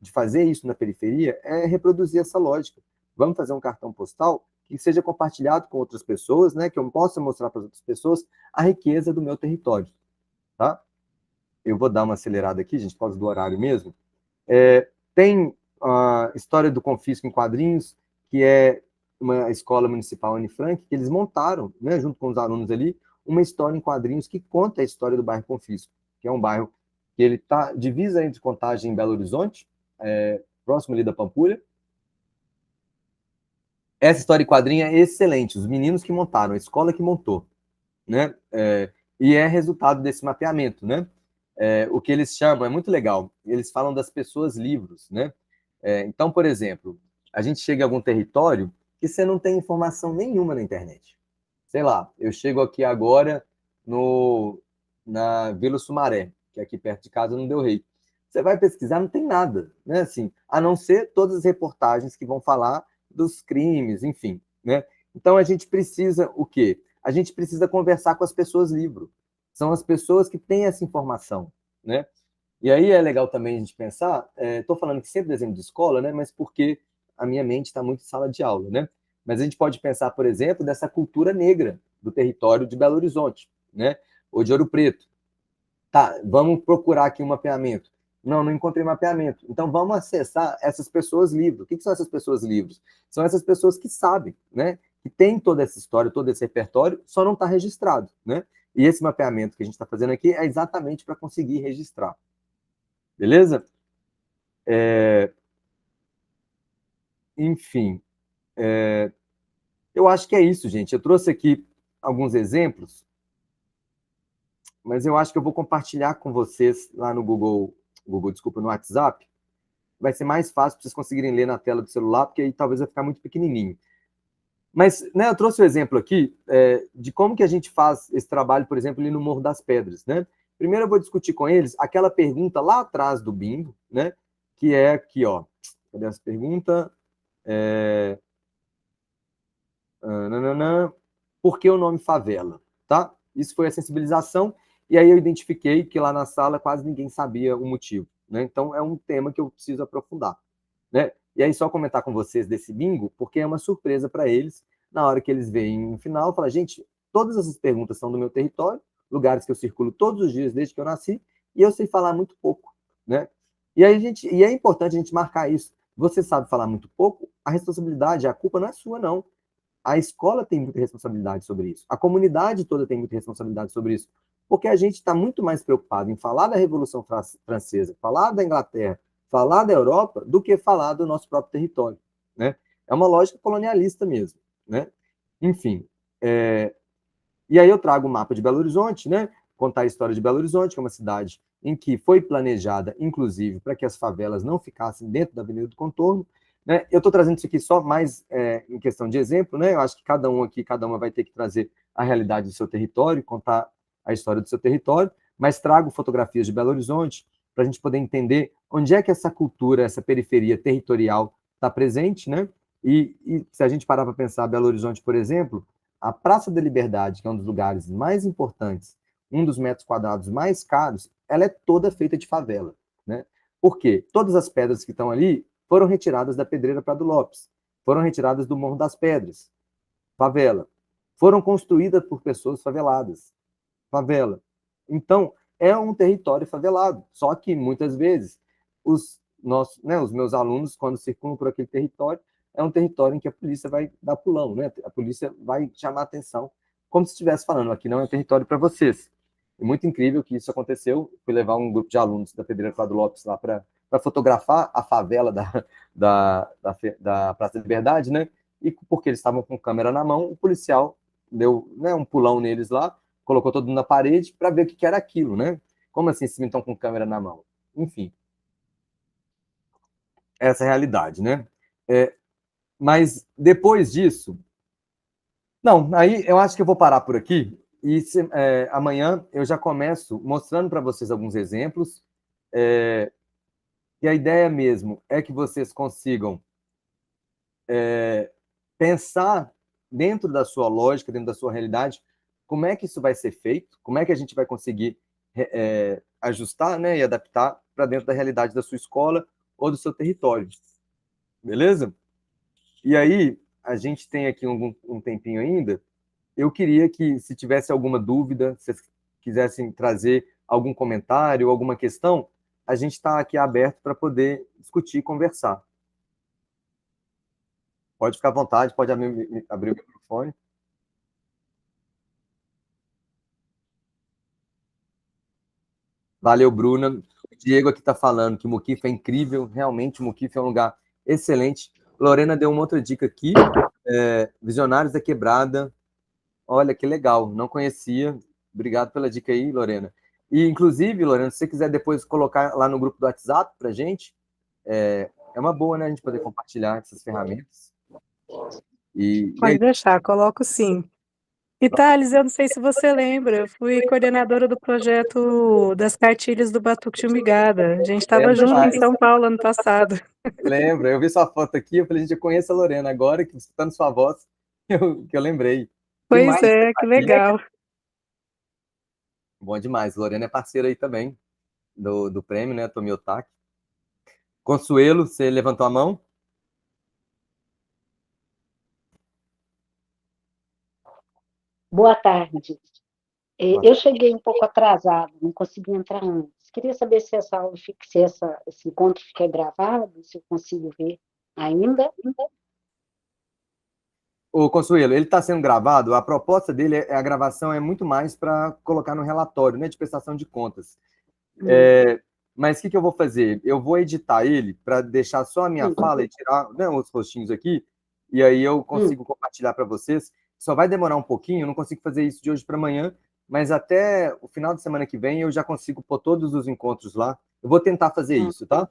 de fazer isso na periferia é reproduzir essa lógica. Vamos fazer um cartão postal que seja compartilhado com outras pessoas, né, que eu possa mostrar para outras pessoas a riqueza do meu território. Tá? Eu vou dar uma acelerada aqui, gente, por causa do horário mesmo. Tem a história do Confisco em Quadrinhos, que é uma escola municipal Anne Frank, que eles montaram, né, junto com os alunos ali, uma história em quadrinhos que conta a história do bairro Confisco, que é um bairro que ele está divisa entre Contagem e Belo Horizonte, próximo ali da Pampulha. Essa história em quadrinho é excelente, os meninos que montaram, a escola que montou, né? E é resultado desse mapeamento, né? O que eles chamam, é muito legal, eles falam das pessoas livros, né? Então, por exemplo, a gente chega a algum território que você não tem informação nenhuma na internet. Sei lá, eu chego aqui agora na Vila Sumaré, que é aqui perto de casa, no Del Rey. Você vai pesquisar, não tem nada, né? Assim, a não ser todas as reportagens que vão falar dos crimes, enfim, né? Então, a gente precisa o quê? A gente precisa conversar com as pessoas livres. São as pessoas que têm essa informação, né? E aí é legal também a gente pensar, estou falando que sempre desenho de escola, né? Mas porque a minha mente está muito em sala de aula, né? Mas a gente pode pensar, por exemplo, dessa cultura negra do território de Belo Horizonte, né? Ou de Ouro Preto. Tá, vamos procurar aqui um mapeamento. Não encontrei mapeamento. Então, vamos acessar essas pessoas livres. O que são essas pessoas livres? São essas pessoas que sabem, né? Que tem toda essa história, todo esse repertório, só não está registrado, né? E esse mapeamento que a gente está fazendo aqui é exatamente para conseguir registrar. Beleza? Enfim, eu acho que é isso, gente. Eu trouxe aqui alguns exemplos, mas eu acho que eu vou compartilhar com vocês lá no no WhatsApp. Vai ser mais fácil para vocês conseguirem ler na tela do celular, porque aí talvez vai ficar muito pequenininho. Mas, né, eu trouxe o exemplo aqui de como que a gente faz esse trabalho, por exemplo, ali no Morro das Pedras, né? Primeiro eu vou discutir com eles aquela pergunta lá atrás do bingo, né? Que é aqui, ó. Cadê essa pergunta? Por que o nome favela? Tá? Isso foi a sensibilização, e aí eu identifiquei que lá na sala quase ninguém sabia o motivo, né? Então é um tema que eu preciso aprofundar, né? E aí só comentar com vocês desse bingo, porque é uma surpresa para eles, na hora que eles veem no final, falar, gente, todas essas perguntas são do meu território, lugares que eu circulo todos os dias desde que eu nasci, e eu sei falar muito pouco, né? E é importante a gente marcar isso. Você sabe falar muito pouco, a responsabilidade, a culpa não é sua, não. A escola tem muita responsabilidade sobre isso. A comunidade toda tem muita responsabilidade sobre isso. Porque a gente está muito mais preocupado em falar da Revolução Francesa, falar da Inglaterra, falar da Europa, do que falar do nosso próprio território, né? É uma lógica colonialista mesmo, né? Enfim, e aí eu trago o mapa de Belo Horizonte, né? Contar a história de Belo Horizonte, que é uma cidade em que foi planejada, inclusive, para que as favelas não ficassem dentro da Avenida do Contorno, né? Eu estou trazendo isso aqui só mais em questão de exemplo, né? Eu acho que cada uma vai ter que trazer a realidade do seu território, contar a história do seu território, mas trago fotografias de Belo Horizonte para a gente poder entender onde é que essa cultura, essa periferia territorial está presente, né? E se a gente parar para pensar Belo Horizonte, por exemplo, a Praça da Liberdade, que é um dos lugares mais importantes, um dos metros quadrados mais caros, ela é toda feita de favela, né? Por quê? Todas as pedras que estão ali foram retiradas da Pedreira Prado Lopes, foram retiradas do Morro das Pedras, favela. Foram construídas por pessoas faveladas, favela. Então, é um território favelado, só que muitas vezes os meus alunos, quando circulam por aquele território, é um território em que a polícia vai dar pulão, né? A polícia vai chamar atenção, como se estivesse falando, aqui não é um território para vocês. É muito incrível que isso aconteceu. Fui levar um grupo de alunos da Pedreira Prado Lopes lá para fotografar a favela da Praça da Liberdade, né? E porque eles estavam com câmera na mão, o policial deu, né, um pulão neles lá, colocou todo mundo na parede para ver o que era aquilo, né? Como assim vocês estão com câmera na mão? Enfim. Essa é a realidade, né? Mas depois disso... Não, aí eu acho que eu vou parar por aqui e amanhã eu já começo mostrando para vocês alguns exemplos. E a ideia mesmo é que vocês consigam pensar dentro da sua lógica, dentro da sua realidade, como é que isso vai ser feito, como é que a gente vai conseguir ajustar, né, e adaptar para dentro da realidade da sua escola ou do seu território. Beleza? E aí, a gente tem aqui um tempinho ainda. Eu queria que, se tivesse alguma dúvida, se vocês quisessem trazer algum comentário, alguma questão, a gente está aqui aberto para poder discutir e conversar. Pode ficar à vontade, pode abrir o microfone. Valeu, Bruna. O Diego aqui está falando que o Muquifo é incrível, realmente o Muquifo é um lugar excelente. Lorena deu uma outra dica aqui, Visionários da Quebrada. Olha, que legal, não conhecia. Obrigado pela dica aí, Lorena. E, inclusive, Lorena, se você quiser depois colocar lá no grupo do WhatsApp para a gente, é uma boa, né, a gente poder compartilhar essas ferramentas. Pode deixar, coloco sim. E Thales, eu não sei se você lembra, eu fui coordenadora do projeto das cartilhas do Batuque de Umbigada. A gente estava junto em São Paulo ano passado. Lembra, eu vi sua foto aqui, eu falei, gente, eu conheço a Lorena agora, que escutando sua voz, que eu lembrei. Pois é, que legal. Bom demais, Lorena é parceira aí também do prêmio, né, Tomiotaki. Consuelo, você levantou a mão? Boa tarde. Eu cheguei um pouco atrasado, não consegui entrar antes. Queria saber se essa aula, esse encontro fica gravado, se eu consigo ver ainda. Ô, Consuelo, ele está sendo gravado, a proposta dele, a gravação é muito mais para colocar no relatório, né, de prestação de contas. Mas o que eu vou fazer? Eu vou editar ele para deixar só a minha fala e tirar, né, os rostinhos aqui, e aí eu consigo compartilhar para vocês. Só vai demorar um pouquinho, eu não consigo fazer isso de hoje para amanhã, mas até o final de semana que vem eu já consigo pôr todos os encontros lá. Eu vou tentar fazer isso, tá?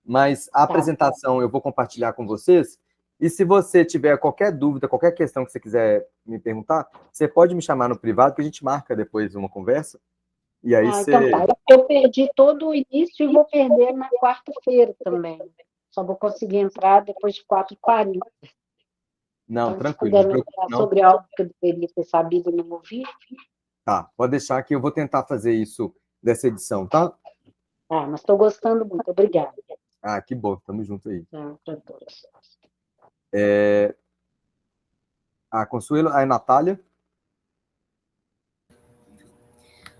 Mas a apresentação eu vou compartilhar com vocês, e se você tiver qualquer dúvida, qualquer questão que você quiser me perguntar, você pode me chamar no privado, que a gente marca depois uma conversa, e aí você... Então tá, eu perdi todo o início e vou perder na quarta-feira também. Só vou conseguir entrar depois de 4h40. Não, então, tranquilo. Se puder me falar sobre algo que eu deveria ter sabido e não ouvi. Tá, pode deixar que eu vou tentar fazer isso dessa edição, tá? Mas estou gostando muito, obrigada. Que bom, estamos juntos aí. Para todos. A Consuelo, a Natália.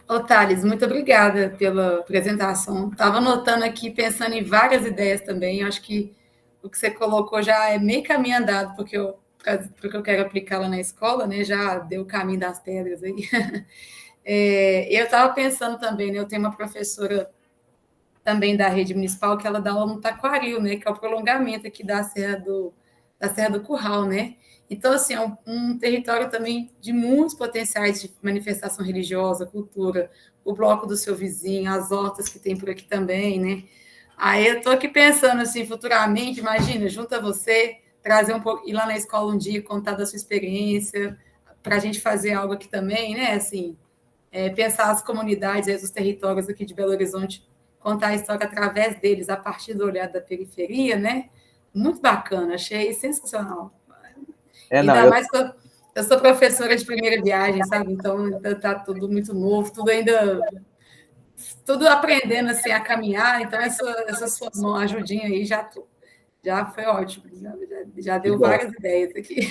Ô, Thales, muito obrigada pela apresentação. Estava anotando aqui, pensando em várias ideias também. Eu acho que o que você colocou já é meio caminho andado, porque eu quero aplicar lá na escola, né? Já deu o caminho das pedras aí. Eu estava pensando também, né? Eu tenho uma professora também da rede municipal que ela dá aula no Taquaril, né? Que é o prolongamento aqui da Serra do Curral, né? Então, assim, é um território também de muitos potenciais de manifestação religiosa, cultura, o bloco do seu vizinho, as hortas que tem por aqui também, né? Aí eu estou aqui pensando, assim, futuramente, imagina, junta você, trazer um pouco, ir lá na escola um dia, contar da sua experiência, para a gente fazer algo aqui também, né? Assim, pensar as comunidades, os territórios aqui de Belo Horizonte, contar a história através deles, a partir do olhar da periferia, né? Muito bacana, achei sensacional. Ainda mais que eu sou professora de primeira viagem, sabe? Então, está tudo muito novo, tudo aprendendo assim, a caminhar. Então, essa sua ajudinha aí já foi ótimo. Já deu várias ideias aqui.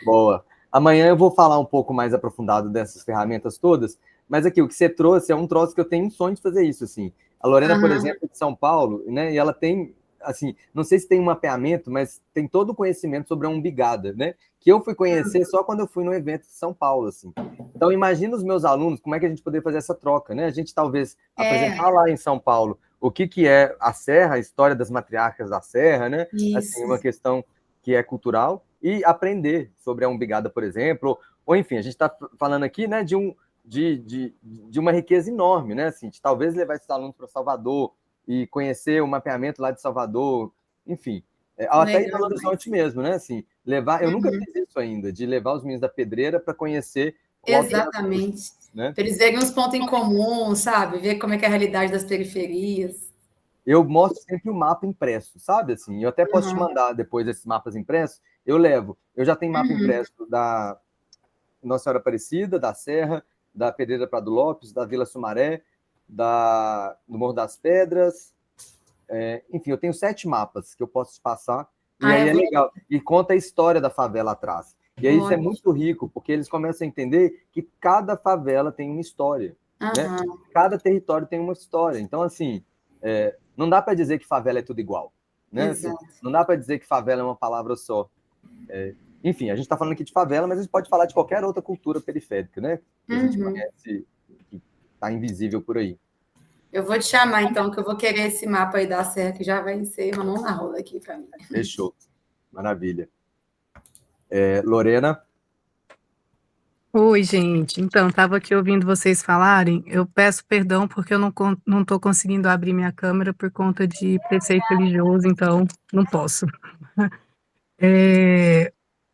Boa. Amanhã eu vou falar um pouco mais aprofundado dessas ferramentas todas, mas aqui, o que você trouxe é um troço que eu tenho um sonho de fazer isso, assim. A Lorena, por exemplo, é de São Paulo, né? E ela tem, assim, não sei se tem um mapeamento, mas tem todo o conhecimento sobre a umbigada, né? Que eu fui conhecer só quando eu fui no evento de São Paulo, assim. Então, imagina os meus alunos, como é que a gente poderia fazer essa troca, né? A gente talvez apresentar lá em São Paulo o que é a Serra, a história das matriarcas da Serra, né? Isso. Assim, uma questão que é cultural, e aprender sobre a umbigada, por exemplo, ou enfim, a gente está falando aqui, né, de uma riqueza enorme, né? Assim, de talvez levar esses alunos para Salvador e conhecer o mapeamento lá de Salvador, enfim, até ir Belo Horizonte mesmo, né? Assim, levar, eu nunca fiz isso ainda, de levar os meninos da Pedreira para conhecer. Exatamente. Né? Para eles verem uns pontos em comum, sabe? Ver como é que é a realidade das periferias. Eu mostro sempre o mapa impresso, sabe? Assim, eu até posso te mandar depois esses mapas impressos. Eu levo. Eu já tenho mapa impresso da Nossa Senhora Aparecida, da Serra, da Pedreira Prado Lopes, da Vila Sumaré, do Morro das Pedras. Enfim, eu tenho 7 mapas que eu posso te passar. E aí é legal. E conta a história da favela atrás. E aí isso é muito rico, porque eles começam a entender que cada favela tem uma história. Né? Cada território tem uma história. Então, assim, não dá para dizer que favela é tudo igual. Né? Assim, não dá para dizer que favela é uma palavra só. Enfim, a gente está falando aqui de favela, mas a gente pode falar de qualquer outra cultura periférica, né? Que a gente conhece, que está invisível por aí. Eu vou te chamar, então, que eu vou querer esse mapa aí da Serra, que já vai ser uma mão na rola aqui para mim. Fechou. Maravilha. Lorena? Oi, gente. Então, estava aqui ouvindo vocês falarem. Eu peço perdão porque eu não estou conseguindo abrir minha câmera por conta de preceito religioso, então não posso.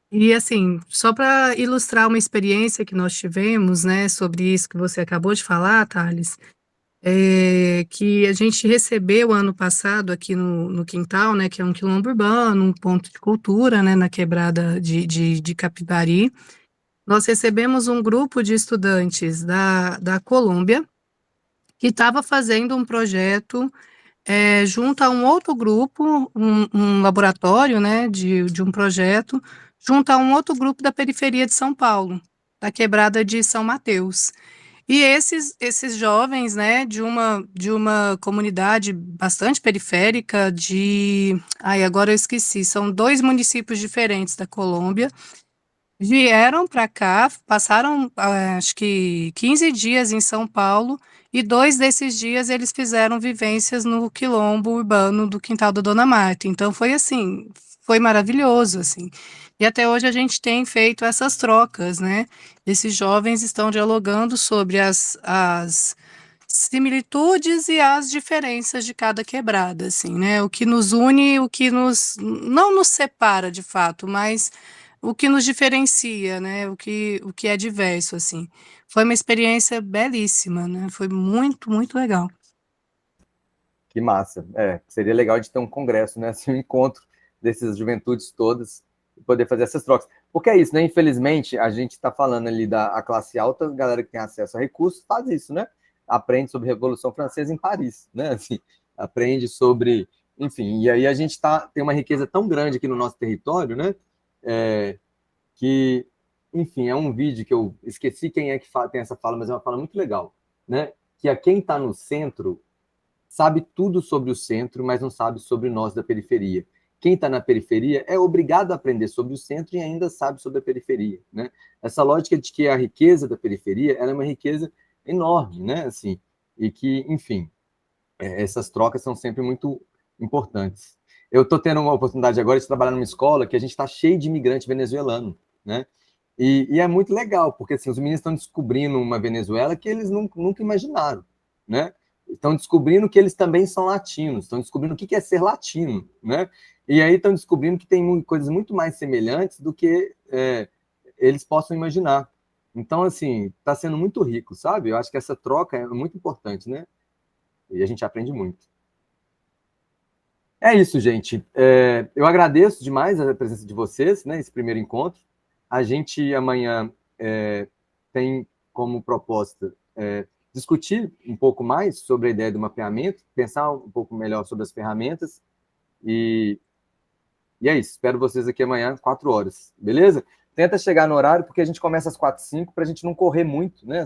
E assim, só para ilustrar uma experiência que nós tivemos, né, sobre isso que você acabou de falar, Thales, que a gente recebeu ano passado aqui no Quintal, né, que é um quilombo urbano, um ponto de cultura, né, na quebrada de Capivari. Nós recebemos um grupo de estudantes da Colômbia que estava fazendo um projeto junto a um outro grupo, um laboratório, né, de um projeto, junto a um outro grupo da periferia de São Paulo, da quebrada de São Mateus. E esses jovens, né, de uma comunidade bastante periférica agora eu esqueci, são 2 municípios diferentes da Colômbia, vieram para cá, passaram, acho que 15 dias em São Paulo, e 2 desses dias eles fizeram vivências no quilombo urbano do Quintal da Dona Marta. Então foi assim, foi maravilhoso, assim. E até hoje a gente tem feito essas trocas, né? Esses jovens estão dialogando sobre as similitudes e as diferenças de cada quebrada, assim, né? O que nos une, o que não nos separa de fato, mas o que nos diferencia, né? O que é diverso, assim. Foi uma experiência belíssima, né? Foi muito, muito legal. Que massa. Seria legal de ter um congresso, né? Assim, um encontro dessas juventudes todas e poder fazer essas trocas. Porque é isso, né? Infelizmente, a gente está falando ali da classe alta, a galera que tem acesso a recursos faz isso, né? Aprende sobre a Revolução Francesa em Paris, né? Assim, aprende sobre... Enfim, e aí a gente tem uma riqueza tão grande aqui no nosso território, né? Que, enfim, é um vídeo que eu esqueci quem é que tem essa fala, mas é uma fala muito legal, né? Que quem está no centro sabe tudo sobre o centro, mas não sabe sobre nós da periferia. Quem está na periferia é obrigado a aprender sobre o centro e ainda sabe sobre a periferia, né? Essa lógica de que a riqueza da periferia ela é uma riqueza enorme, né? Assim, e que, enfim, essas trocas são sempre muito importantes. Eu estou tendo uma oportunidade agora de trabalhar numa escola que a gente está cheio de imigrante venezuelano, né? E é muito legal, porque assim, os meninos estão descobrindo uma Venezuela que eles nunca imaginaram, né? Estão descobrindo que eles também são latinos, estão descobrindo o que é ser latino, né? E aí estão descobrindo que tem coisas muito mais semelhantes do que eles possam imaginar. Então, assim, está sendo muito rico, sabe? Eu acho que essa troca é muito importante, né? E a gente aprende muito. É isso, gente. Eu agradeço demais a presença de vocês, né? Esse primeiro encontro. A gente amanhã tem como proposta discutir um pouco mais sobre a ideia do mapeamento, pensar um pouco melhor sobre as ferramentas. E é isso. Espero vocês aqui amanhã, 4 horas. Beleza? Tenta chegar no horário, porque a gente começa às 4h05, para a gente não correr muito, né?